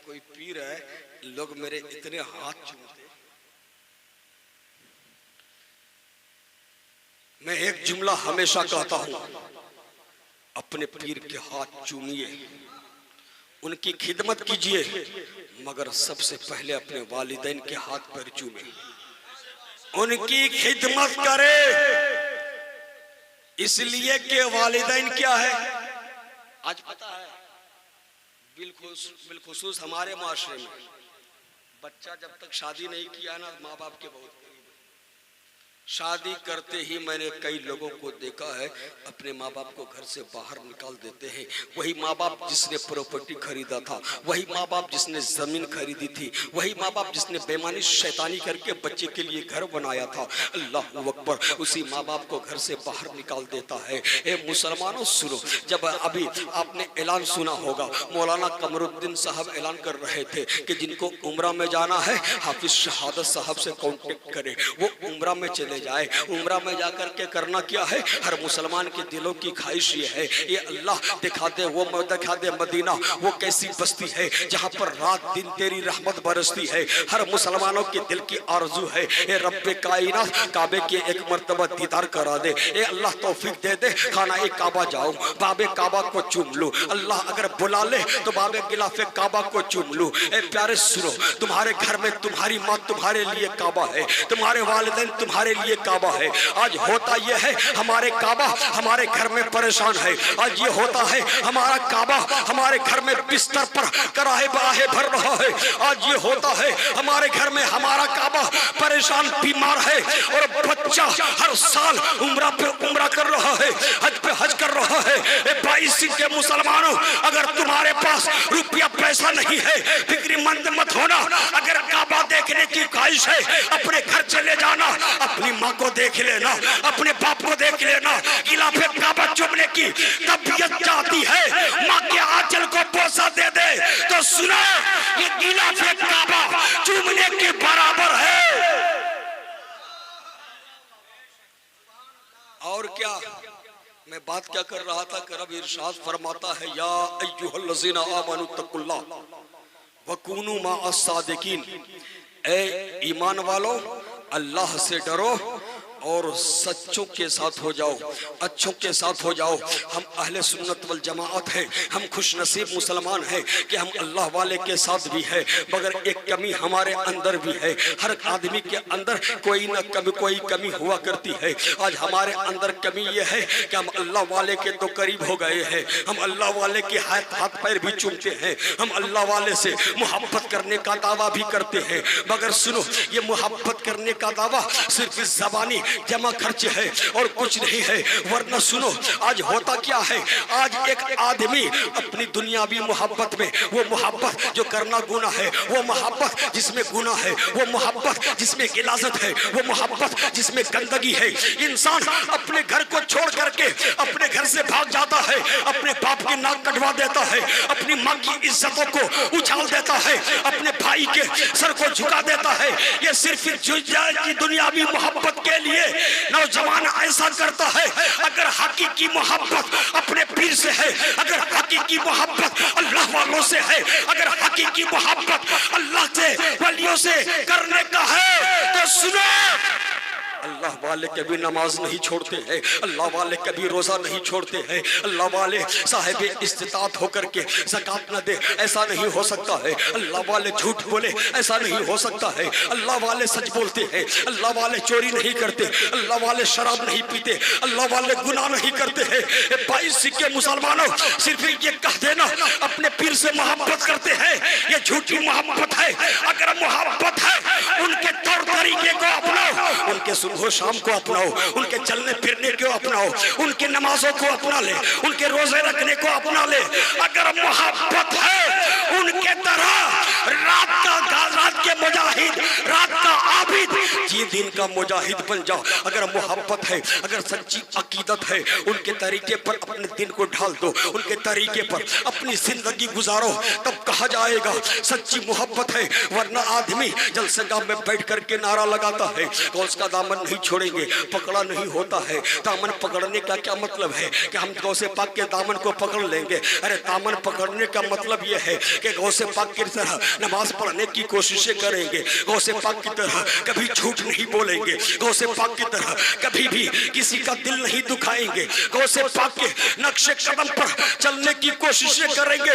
कोई पीर है, लोग मेरे इतने हाथ चूमते। मैं एक जुमला हमेशा कहता हूं, अपने पीर के हाथ चूमिए, उनकी खिदमत कीजिए, मगर सबसे पहले अपने वालिदैन के हाथ पर चूमे, उनकी खिदमत करे। इसलिए कि वालिदैन क्या है आज पता है, बिलखुसूस हमारे माशरे में बच्चा जब तक शादी नहीं किया ना, माँ बाप के बहुत करीब है। शादी करते ही मैंने कई लोगों को देखा है अपने माँ बाप को घर से बाहर निकाल देते हैं। वही माँ बाप जिसने प्रॉपर्टी खरीदा था, वही माँ बाप जिसने जमीन खरीदी थी, वही माँ बाप जिसने बेईमानी शैतानी करके बच्चे के लिए घर बनाया था, अल्लाह अकबर, उसी माँ बाप को घर से बाहर निकाल देता है। ए मुसलमानों सुनो, जब अभी आपने ऐलान सुना होगा, मौलाना कमरुद्दीन साहब ऐलान कर रहे थे कि जिनको उम्रा में जाना है हाफिज शहादत साहब से कांटेक्ट करें, वो उम्रा में चले जाए। उम्रा में जाकर के करना क्या है? हर मुसलमान के दिलों की ख्वाहिश ये है, ये अल्लाह दिखा दे, वो दिखा दे मदीना, वो कैसी बस्ती है जहाँ पर रात दिन तेरी रहमत बरसती है। हर मुसलमानों के दिल की आरज़ू है, ए रब्बे कायनात काबे के एक मर्तबा दीदार करा दे। ए अल्लाह तौफीक दे दे, खाना एक काबा जाऊं, बाबे काबा को चूम लूं। अल्लाह अगर बुला ले तो बाबे गिलाफे काबा को चूम लूं। ए प्यारे सुनो, तुम्हारे घर में तुम्हारी माँ तुम्हारे लिए काबा है, तुम्हारे वालिदैन तुम्हारे लिए काबा है। आज होता यह है हमारे काबा हमारे घर में परेशान है। आज ये होता है हमारा काबा हमारे घर में बिस्तर पर कराहे बराहे भर रहा है। आज ये होता है हमारे घर में हमारा काबा परेशान बीमार है और बच्चा हर साल उम्रा पे उम्रा कर रहा है, हज पे हज कर रहा है। 22 के मुसलमानों, अगर तुम्हारे पास रुपया पैसा नहीं है फिक्रीमंद मत होना। अगर काबा देखने की ख्वाहिश है अपने घर चले जाना, अपनी माँ को देख लेना, अपने बाप को देख लेना, गिलाफे काबा चुमने की तबीयत चाहती है माँ के आंचल को बोसा दे दे, तो सुनो ये गिलाफ काबा चूमने के बराबर है। और क्या मैं बात क्या कर रहा था कि रब इरशाद फरमाता है या अय्युहल्लज़ीना आमनु तकुल्लाह वकूनू मअस सादिकीन, ए ईमान वालों अल्लाह से डरो और सच्चों के साथ हो जाओ, अच्छों के साथ हो जाओ। हम अहले सुन्नत वल जमाअत है, हम खुश नसीब मुसलमान हैं कि हम अल्लाह वाले के साथ भी है, मगर एक कमी हमारे अंदर भी है। हर आदमी के अंदर कोई ना कोई कमी हुआ करती है। आज हमारे अंदर कमी ये है कि हम अल्लाह वाले के तो करीब हो गए हैं, हम अल्लाह वाले के हाथ पैर भी चूमते हैं, हम अल्लाह वाले से मोहब्बत करने का दावा भी करते हैं, मगर सुनो ये मोहब्बत करने का दावा सिर्फ इस ज़बानी जमा खर्च है और कुछ नहीं है। वरना सुनो आज होता क्या है, आज एक आदमी अपनी दुनियावी मोहब्बत में, वो मोहब्बत जो करना गुनाह है, वो मोहब्बत जिसमें गुनाह है, वो मोहब्बत जिसमें गिलाजत है, वो मोहब्बत जिसमें गंदगी है, इंसान अपने घर को छोड़ करके अपने घर से भाग जाता है, अपने बाप की नाक कटवा देता है, अपनी माँ की इज्जतों को उछाल देता है, अपने भाई के सर को झुका देता है। ये सिर्फ दुनियावी मोहब्बत के लिए नौजवान ऐसा करता है। अगर हकीकी मोहब्बत अपने पीर से है, अगर हकीकी मोहब्बत अल्लाह वालों से है, अगर हकीकी मोहब्बत अल्लाह से वलियों से करने का है, तो सुनो अल्लाह वाले कभी नमाज नहीं छोड़ते हैं, अल्लाह वाले कभी रोजा नहीं छोड़ते हैं, अल्लाह वाले साहिब इस्तिताअत होकर के ज़कात न दे, ऐसा नहीं हो सकता है। अल्लाह वाले झूठ बोले, ऐसा नहीं हो सकता है। अल्लाह वाले सच बोलते हैं, अल्लाह वाले चोरी नहीं करते, अल्लाह वाले शराब नहीं पीते, अल्लाह वाले गुनाह नहीं करते हैं। 22 सिक्के मुसलमानों सिर्फ ये कह देना अपने पीर से मोहब्बत करते हैं, ये झूठी मोहब्बत है। अगर मोहब्बत है उनके तौर तरीके को अपनाओ, उनके सुबह शाम को अपनाओ, उनके चलने फिरने को अपनाओ, उनके नमाजों को अपना ले, उनके रोजे रखने को अपना ले। अगर मोहब्बत है उनके तरह रात के मुजाहिद, रात का आबिद, जी दिन का मुजाहिद बन जाओ। अगर मोहब्बत है, अगर सच्ची अकीदत है, उनके तरीके पर अपने दिन को ढाल दो, उनके तरीके पर अपनी जिंदगी गुजारो, तब कहा जाएगा सच्ची मोहब्बत है। वरना आदमी जलसेगाह में बैठ करके नारा लगाता है कि उसका दामन नहीं छोड़ेंगे, पकड़ा नहीं होता है। दामन पकड़ने का क्या मतलब है कि हम गौसे पाक के दामन को पकड़ लेंगे? अरे दामन पकड़ने का मतलब यह है कि गौसे पाक की तरह नमाज पढ़ने की कोशिशें करेंगे, गौसे पाक की तरह कभी झूठ नहीं बोलेंगे, गौसे पाक की तरह कभी भी किसी का दिल नहीं दुखाएंगे, गौसे पाक के नक्शे कदम पर चलने की कोशिशें करेंगे।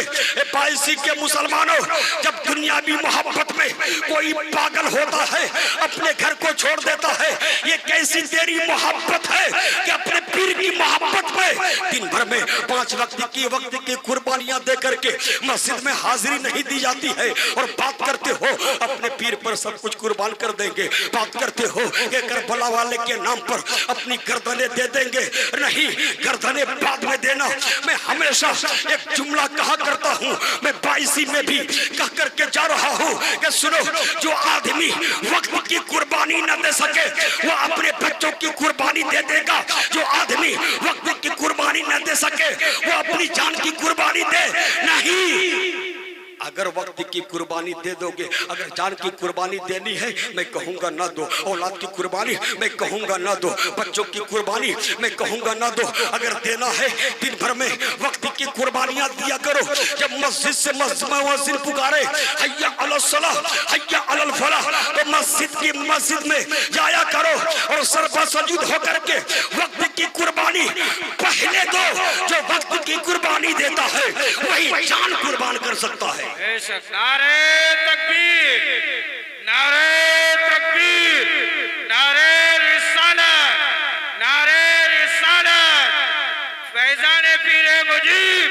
22 के मुसलमानों, जब दुनियावी मोहब्बत में कोई पागल होता है, अपने घर को छोड़ देता है, ये कैसी तेरी मोहब्बत है कि अपने पीर की मोहब्बत में दिन भर में 5 वक्त की कुर्बानियां दे करके मस्जिद में हाजिरी नहीं दी जाती है, और बात करते हो अपने पीर पर सब कुछ कुर्बान कर देंगे, बात करते हो कि करबला वाले के नाम पर अपनी गर्दनें दे देंगे। नहीं, गर्दनें बाद में देना। मैं हमेशा एक जुमला कहा करता हूँ, मैं 22 में भी कह करके जा रहा हूँ कि सुनो, जो आदमी वक्त की कुर्बानी न दे सके वो अपने बच्चों की कुर्बानी दे देगा, जो आदमी वक्त की कुर्बानी न दे सके वो अपनी जान की कुर्बानी दे नहीं। अगर वक्त की कुर्बानी दे दोगे, अगर जान की कुर्बानी देनी है मैं कहूँगा ना दो, औलाद की कुर्बानी मैं कहूँगा ना दो, बच्चों की कुर्बानी मैं कहूँगा ना दो। अगर देना है दिन भर में वक्त की कुर्बानियां दिया करो। जब मस्जिद से मुअज्जिन पुकारे हय्या अलल सलाह हय्या अलल फलाह, तो मस्जिद में जाया करो और सरबा सजूद होकर के वक्त की कुर्बानी पहले दो। जो वक्त की कुर्बानी देता है वही जान कुर्बान कर सकता है। नारे तकबीर, नारे तकबीर, नारे रिसालत, नारे रिसालत। फैजाने पीरे मुजीब,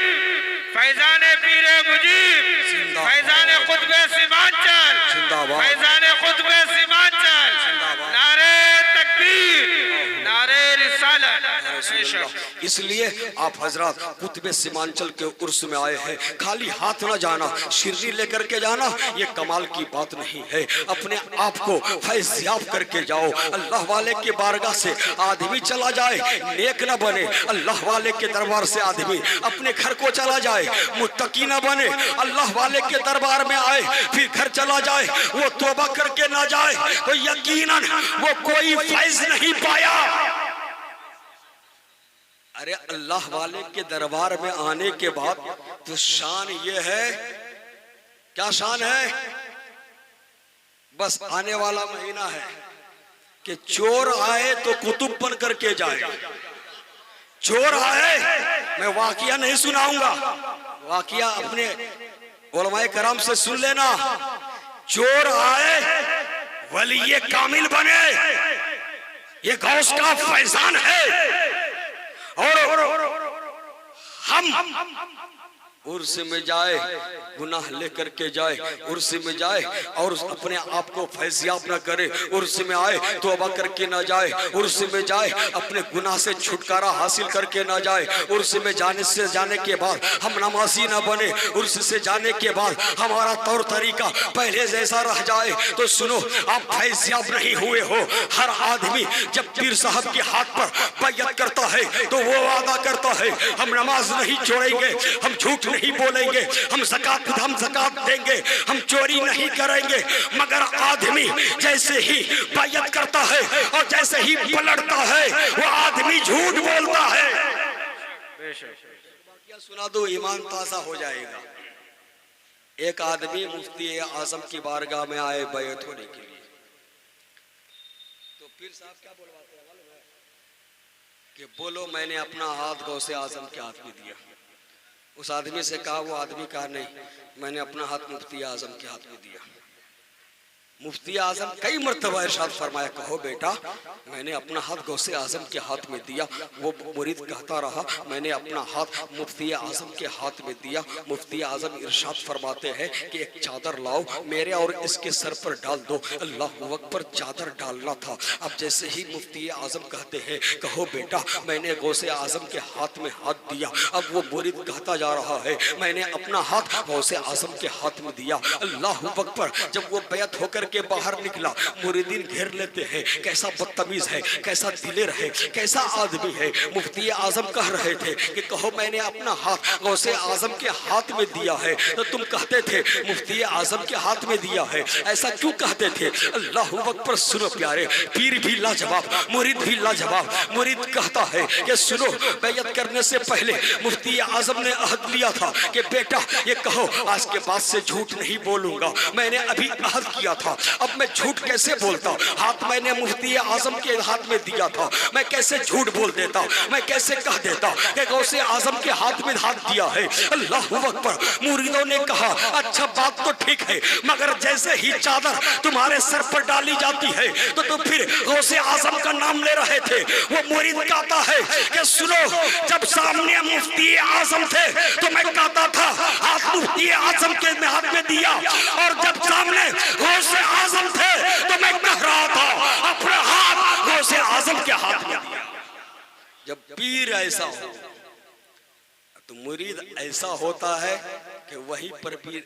फैजाने पीरे मुजीब, फैजाने खुतबे सीमांचल, फैजाने खुतबे सीमांचल। नारे तकबीर, नारे रिसालत। रसूलल्लाह। इसलिए आप हजरत कुतुब सीमांचल के उर्स में आए हैं, खाली हाथ ना जाना, शिरनी लेकर के जाना, ये कमाल की बात नहीं है। अपने आप को फैज़याब करके जाओ। अल्लाह वाले के बारगाह से आदमी चला जाए नेक न बने, अल्लाह वाले के दरबार से आदमी अपने घर को चला जाए मुत्तकी न बने, अल्लाह वाले के दरबार में आए फिर घर चला जाए वो तौबा करके ना जाए तो यकीनन वो कोई फैज़ नहीं पाया। अरे अल्लाह वाले के दरबार में आने के बाद तो शान ये है, क्या शान है? बस आने वाला महीना है कि चोर आए तो कुतुब बन करके जाए। चोर आए, मैं वाकिया नहीं सुनाऊंगा, वाकिया अपने उलमाए कराम से सुन लेना। चोर आए वली कामिल बने, ये गौस का फैजान है। और हम उर्स में जाए गुनाह लेकर के जाए, उर्स में जाए और अपने आप को फैज़याब न करे, उर्स में आए तौबा करके ना जाए, उर्स में जाए अपने गुनाह से छुटकारा हासिल करके ना जाए, उर्स में जाने के बाद हम नमाजी ना बने, उर्स से जाने के बाद हमारा तौर तरीका पहले जैसा रह जाए। तो सुनो, आप फैज़याब नहीं हुए हो। हर आदमी जब पीर साहब के हाथ पर बैयत करता है तो वो वादा करता है हम नमाज नहीं छोड़ेंगे, हम झूठ नहीं बोलेंगे, हम ज़कात देंगे, हम चोरी नहीं करेंगे। मगर आदमी जैसे ही बैयत करता है और जैसे ही पलटता है वो आदमी झूठ बोलता है। क्या सुना दो, ईमान ताज़ा हो जाएगा। एक आदमी मुफ्ती आज़म की बारगाह में आए बैयत होने के लिए, तो पीर साहब क्या बोलवाते हैं मालूम है कि बोलो मैंने अपना हाथ गौसे आज़म के हाथ में दिया। उस आदमी से कहा, वो आदमी कहा नहीं, मैंने अपना हाथ मुफ्ती आज़म के हाथ में दिया। मुफ्ती आज़म कई मर्तबा इरशाद फरमाया, कहो बेटा मैंने अपना हाथ गौसे आज़म के हाथ में दिया। वो मुरीद कहता रहा मैंने अपना हाथ मुफ्ती आज़म के हाथ में दिया। मुफ्ती आज़म इरशाद फरमाते हैं कि एक चादर लाओ मेरे और इसके सर पर डाल दो। अल्लाह अकबर, चादर डालना था। अब जैसे ही मुफ्ती आज़म कहते हैं कहो बेटा मैंने गौसे आज़म के हाथ में हाथ दिया, अब वो मुरीद कहता जा रहा है मैंने अपना हाथ गौसे आज़म के हाथ में दिया। अल्लाह अकबर, जब वो बैत होकर के बाहर निकला मुरीदीन घेर लेते हैं, कैसा बदतमीज है, कैसा दिलेर है, कैसा आदमी है। मुफ्ती आज़म कह रहे थे कि कहो मैंने अपना हाथ गौसे आज़म के हाथ में दिया है, तो तुम कहते थे मुफ्ती आज़म के हाथ में दिया है, ऐसा क्यों कहते थे? अल्लाह अकबर, सुनो प्यारे, पीर भी लाजवाब, मुरीद भी लाजवाब। मुरीद कहता है कि सुनो, बैयत करने से पहले मुफ्ती आज़म ने अहद लिया था कि बेटा ये कहो आज के बाद से झूठ नहीं बोलूंगा, मैंने अभी अहद किया था, अब मैं झूठ कैसे बोलता? हाथ मैंने मुफ्ती आज़म के हाथ में दिया था, मैं कैसे झूठ बोल देता? मैं कैसे कह देता कि गौसे आज़म के हाथ में हाथ दिया है? अल्लाह अकबर। मुरीदों ने कहा अच्छा बात तो ठीक है, मगर जैसे ही चादर तुम्हारे सर पर डाली जाती है तो तुम फिर गौसे आज़म का नाम ले रहे थे। वो मुरीद कहता है कि सुनो, जब सामने मुफ्ती आज़म थे तो मैं कहता था हाथ मुफ्ती आज़म के हाथ में दिया, और जब सामने गौसे आज़म थे तो मैं कह रहा था अपना हाथ गौसे आज़म के हाथ में दिया। जब पीर ऐसा हो तो मुरीद ऐसा होता है कि वहीं पर भी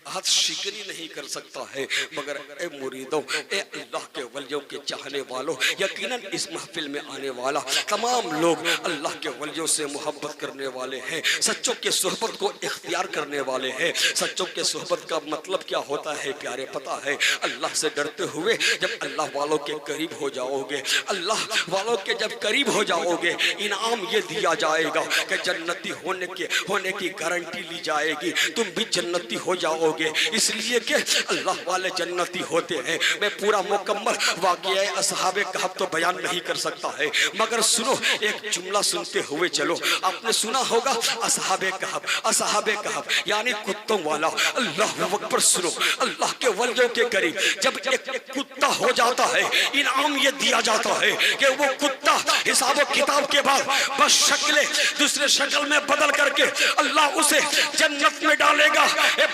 हाथ शिकरी नहीं कर सकता है। मगर ए मुरीदों, ए अल्लाह के वलियों के चाहने वालों, यकीनन इस महफिल में आने वाला तमाम लोग अल्लाह के वलियों से मोहब्बत करने वाले हैं, सच्चों के सोहबत को इख्तियार करने वाले हैं। सच्चों के सोहबत का मतलब क्या होता है प्यारे पता है? अल्लाह से डरते हुए जब अल्लाह वालों के करीब हो जाओगे, अल्लाह वालों के जब करीब हो जाओगे, इनाम ये दिया जाएगा कि जन्नती होने की गारंटी ली जाएगी, तुम भी जन्नती हो जाओगे। इसलिए कि अल्लाह वाले जन्नती होते हैं। मैं पूरा मुकम्मल वाक़या असहाबे कहफ तो बयान नहीं कर सकता है, मगर सुनो एक जुमला सुनते हुए चलो। आपने सुना होगा असहाबे कहफ यानी कुत्तों वाला। अल्लाह अकबर। सुनो, अल्लाह के वलियों के करीब जब एक कुत्ता हो जाता है, इनाम ये दिया जाता है कि वो कुत्ता हिसाब किताब के बाद बस शक्ल दूसरे शक्ल में बदल करके अल्लाह उसे जन्नत में डालेगा।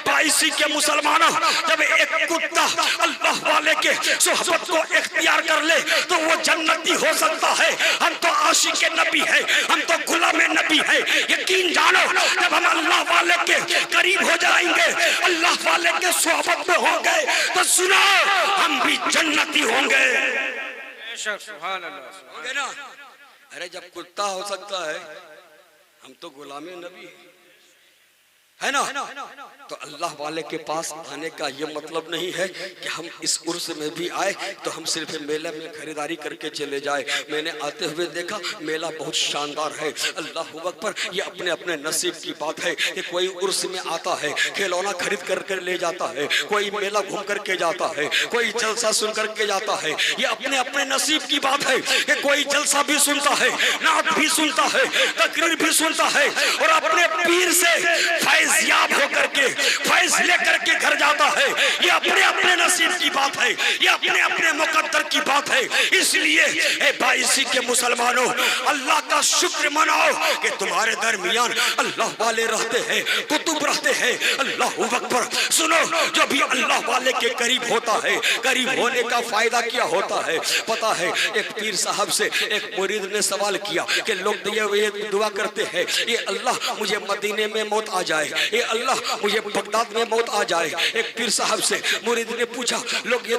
22 के मुसलमानों, जब एक कुत्ता अल्लाह वाले के सोहबत को इख्तियार कर ले तो वो जन्नती हो सकता है। हम तो आशिक नबी है, हम तो गुलाम नबी है। यकीन जानो जब हम अल्लाह वाले के करीब हो जाएंगे, अल्लाह वाले के सोहबत में होंगे तो सुनो हम भी जन्नती होंगे। सुभान अल्लाह। होंगे ना? अरे जब कुत्ता हो सकता है, हम तो गुलाम नबी है ना? तो अल्लाह वाले के पास आने का ये मतलब नहीं है कि हम इस उर्स में भी आए तो हम सिर्फ मेले में खरीदारी करके चले जाए। मैंने आते हुए देखा मेला बहुत शानदार है। अल्लाह अकबर, ये अपने अपने नसीब की बात है कि कोई उर्स में आता है खिलौना खरीद करके ले जाता है, कोई मेला घूम करके जाता है, कोई जलसा सुन करके जाता है। ये अपने अपने नसीब की बात है कि कोई जलसा भी सुनता है, नात भी सुनता है, तकरीर भी सुनता है और अपने पीर से फैज़याब होकर के फैज़ लेकर के घर जाता है। ये अपने अपने नसीब की बात है, ये अपने अपने मुकद्दर की बात है। इसलिए ए बाइसी के मुसलमानों, अल्लाह का शुक्र मनाओ कि तुम्हारे दरमियान अल्लाह वाले रहते हैं, कुतुब रहते हैं। अल्लाह अकबर। सुनो, जो भी अल्लाह वाले के करीब होता है, करीब होने का फायदा क्या होता है पता है? एक पीर साहब से एक मुरीद ने सवाल किया कि लोग ये दुआ करते हैं, ये अल्लाह मुझे मदीने में मौत आ जाए, ये अल्लाह मुझे बगदाद में मौत आ जाए। एक पीर साहब से मुरीद ने पूछा, लोग ये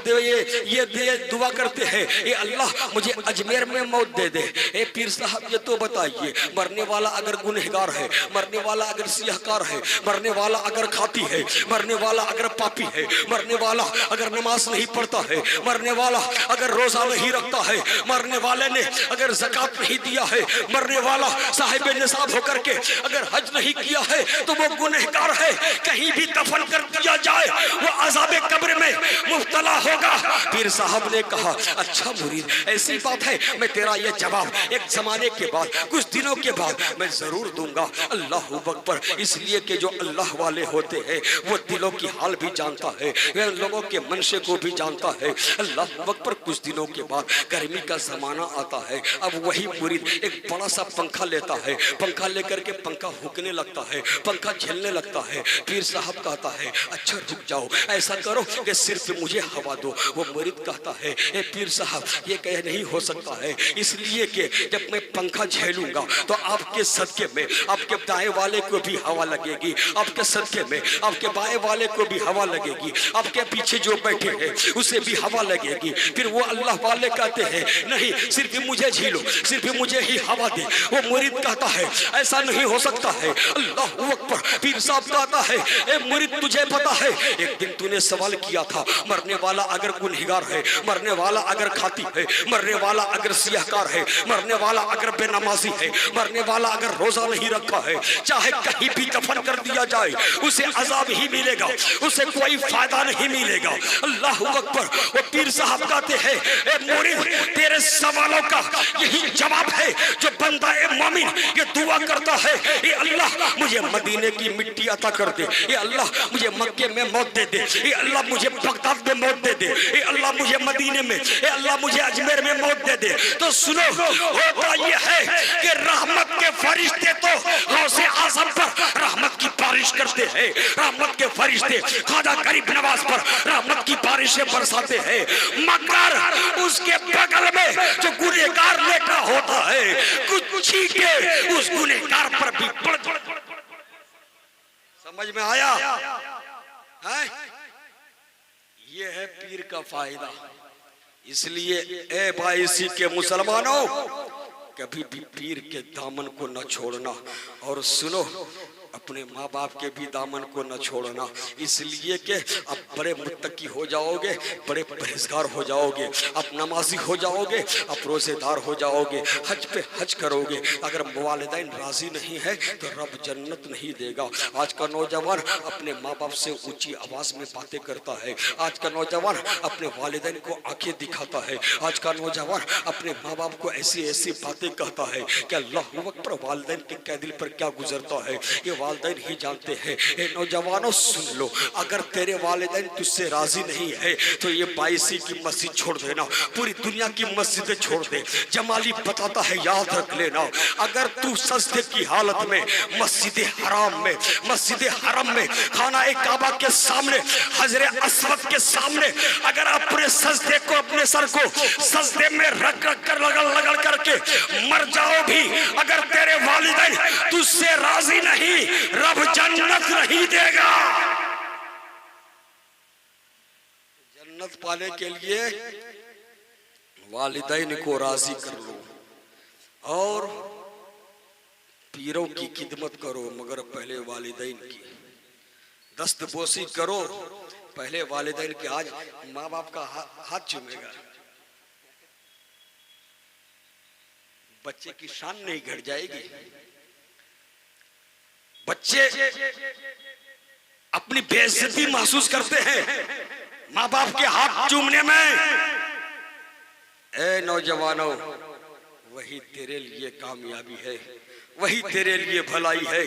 दुआ करते हैं, ये अल्लाह मुझे अजमेर में मौत दे दे। ए पीर साहब, ये तो बताइए, मरने वाला अगर गुनहगार है, मरने वाला अगर सियाहकार है, मरने वाला अगर खाती है, मरने वाला अगर पापी है, मरने वाला अगर नमाज नहीं पढ़ता है, मरने वाला अगर रोजा नहीं रखता है, मरने वाले ने अगर ज़कात नहीं दिया है, मरने वाला साहिब निसाब होकर के अगर हज नहीं किया है तो वो गुनहगार है। कहीं भी दफन कर दिया जाए वो अज़ाबे कब्र में मुब्तला होगा। पीर साहब ने कहा, अच्छा मुरीद, ऐसी बात है, मैं तेरा ये जवाब एक जमाने के बाद, कुछ दिनों के बाद मैं जरूर दूंगा। अल्लाह अकबर। इसलिए कि जो अल्लाह वाले होते हैं वो दिलों की हाल भी जानता है, वे लोगों के मनशे को भी जानता है। अल्लाह अकबर। कुछ दिनों के बाद गर्मी का जमाना आता है। अब वही मुरीद एक बड़ा सा पंखा लेता है, पंखा लेकर के पंखा हुकने लगता है, पंखा झेलने लगता है। पीर साहब कहता है, अच्छा रुक जाओ, ऐसा करो कि सिर्फ मुझे हवा दो। वो मुरीद कहता है, ए पीर साहब, ये कह नहीं हो सकता है, इसलिए कि जब मैं पंखा झेलूंगा तो आपके सदके में आपके दाएं वाले को भी हवा लगेगी, आपके सदके में आपके बाएं वाले को भी हवा लगेगी, आपके पीछे जो बैठे हैं उसे भी हवा लगेगी। फिर वो अल्लाह वाले कहते हैं, नहीं, सिर्फ मुझे झीलो, सिर्फ मुझे ही हवा दे। वो मुरीद कहता है, ऐसा नहीं हो सकता है। अल्लाह अकबर। पीर साहब कहता है, ए मुरीद, तुझे पता है एक दिन तूने सवाल किया था, मरने वाला अगर गुनहगार है, मरने वाला अगर खाती है, मरने वाला अगर सियाहकार है, मरने वाला अगर बेनमाजी है, मरने वाला अगर रोजा नहीं रखा है, चाहे कहीं भी दफन कर दिया जाए उसे अजाब ही मिलेगा, उसे कोई फायदा नहीं मिलेगा। अल्लाह अकबर। वो पीर साहब कहते हैं, ए मुरीद, तेरे सवालों का यही जवाब है जो बंदा ए मोमिन ये दुआ करता है, ये अल्लाह मुझे मदीने की मिट्टी अता कर दे, ये अल्लाह मुझे मक्के में मौत दे दे, ये अल्लाह मुझे बगदाद में मौत दे दे, ये अल्लाह मुझे मदीने में, ये अल्लाह मुझे अजमेर में मौत दे दे। तो सुनो, होता ये है कि रहमत के फरिश्ते तो गौसे आज़म पर रहमत की बारिश करते हैं, रहमत के फरिश्ते ख्वाजा गरीब नवाज पर रहमत की बारिशें बरसाते हैं, मगर उसके बगल में जो गुनहगार लेटा होता है, कुछ छींटे उस गुनहगार पर भी पड़। समझ में आया है? ये है पीर का फायदा। इसलिए ए बाइसी के मुसलमानों, कभी भी पीर के दामन को न छोड़ना। और सुनो, अपने माँ बाप के भी दामन को न छोड़ना, इसलिए कि अब बड़े मुत्तकी हो जाओगे, बड़े परहेजगार हो जाओगे, अब नमाजी हो जाओगे, अब रोजेदार हो जाओगे, हज पे हज करोगे। अगर वालिदैन राजी नहीं है तो रब जन्नत नहीं देगा। आज का नौजवान अपने माँ बाप से ऊंची आवाज में बातें करता है, आज का नौजवान अपने वालिदैन को आंखें दिखाता है, आज का नौजवान अपने माँ बाप को ऐसी ऐसी बातें कहता है कि अल्लाह अकबर, वालिदैन के क्या दिल पर क्या गुजरता है। ये वालिदैन ही जानते हैं। ए नौजवानों सुन लो, अगर तेरे वालिदैन तुझसे राजी नहीं है तो ये 22 की मस्जिद छोड़ देना, पूरी दुनिया की मस्जिदें छोड़ दे। जमाली बताता है, याद रख लेना, अगर तू सजदे की हालत में मस्जिद हरम में खाना ए काबा के सामने हजरे अस्वद के सामने अगर अपने सजदे को, अपने सर को सजदे में रख कर लगड़ करके मर जाओ भी, अगर तेरे वालिदैन तुझसे राजी नहीं, रब जन्नत नहीं देगा। जन्नत पाने के लिए वालिदैन को राजी कर लो और पीरों की खिदमत करो, मगर पहले वालिदैन की दस्तबोसी करो, पहले वालिदैन के। आज माँ बाप का हाथ चूमेगा, बच्चे की शान नहीं घट जाएगी। बच्चे अपनी बेइज्जती महसूस करते हैं माँ बाप के हाथ चूमने में। ए नौजवानों, वही तेरे लिए कामयाबी है, वही तेरे लिए भलाई है।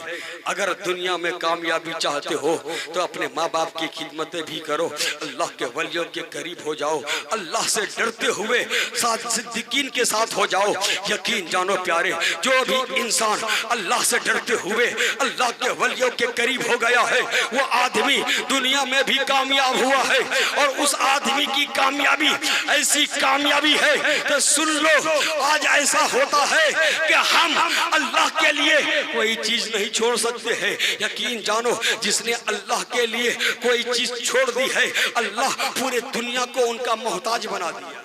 अगर दुनिया में कामयाबी चाहते हो तो अपने माँ बाप की खिदमतें भी करो, अल्लाह के वलियों के करीब हो जाओ, अल्लाह से डरते हुए साथ सिद्दीकीन के साथ हो जाओ। यकीन जानो प्यारे, जो भी इंसान अल्लाह से डरते हुए अल्लाह के वलियों के करीब हो गया है, वो आदमी दुनिया में भी कामयाब हुआ है। और उस आदमी की कामयाबी ऐसी कामयाबी है कि सुन लो, आज ऐसा होता है कि हम अल्लाह के लिए कोई चीज नहीं छोड़ सकते हैं। यकीन जानो, जिसने अल्लाह के लिए कोई चीज छोड़ दी है, अल्लाह पूरे दुनिया को उनका मोहताज बना दिया।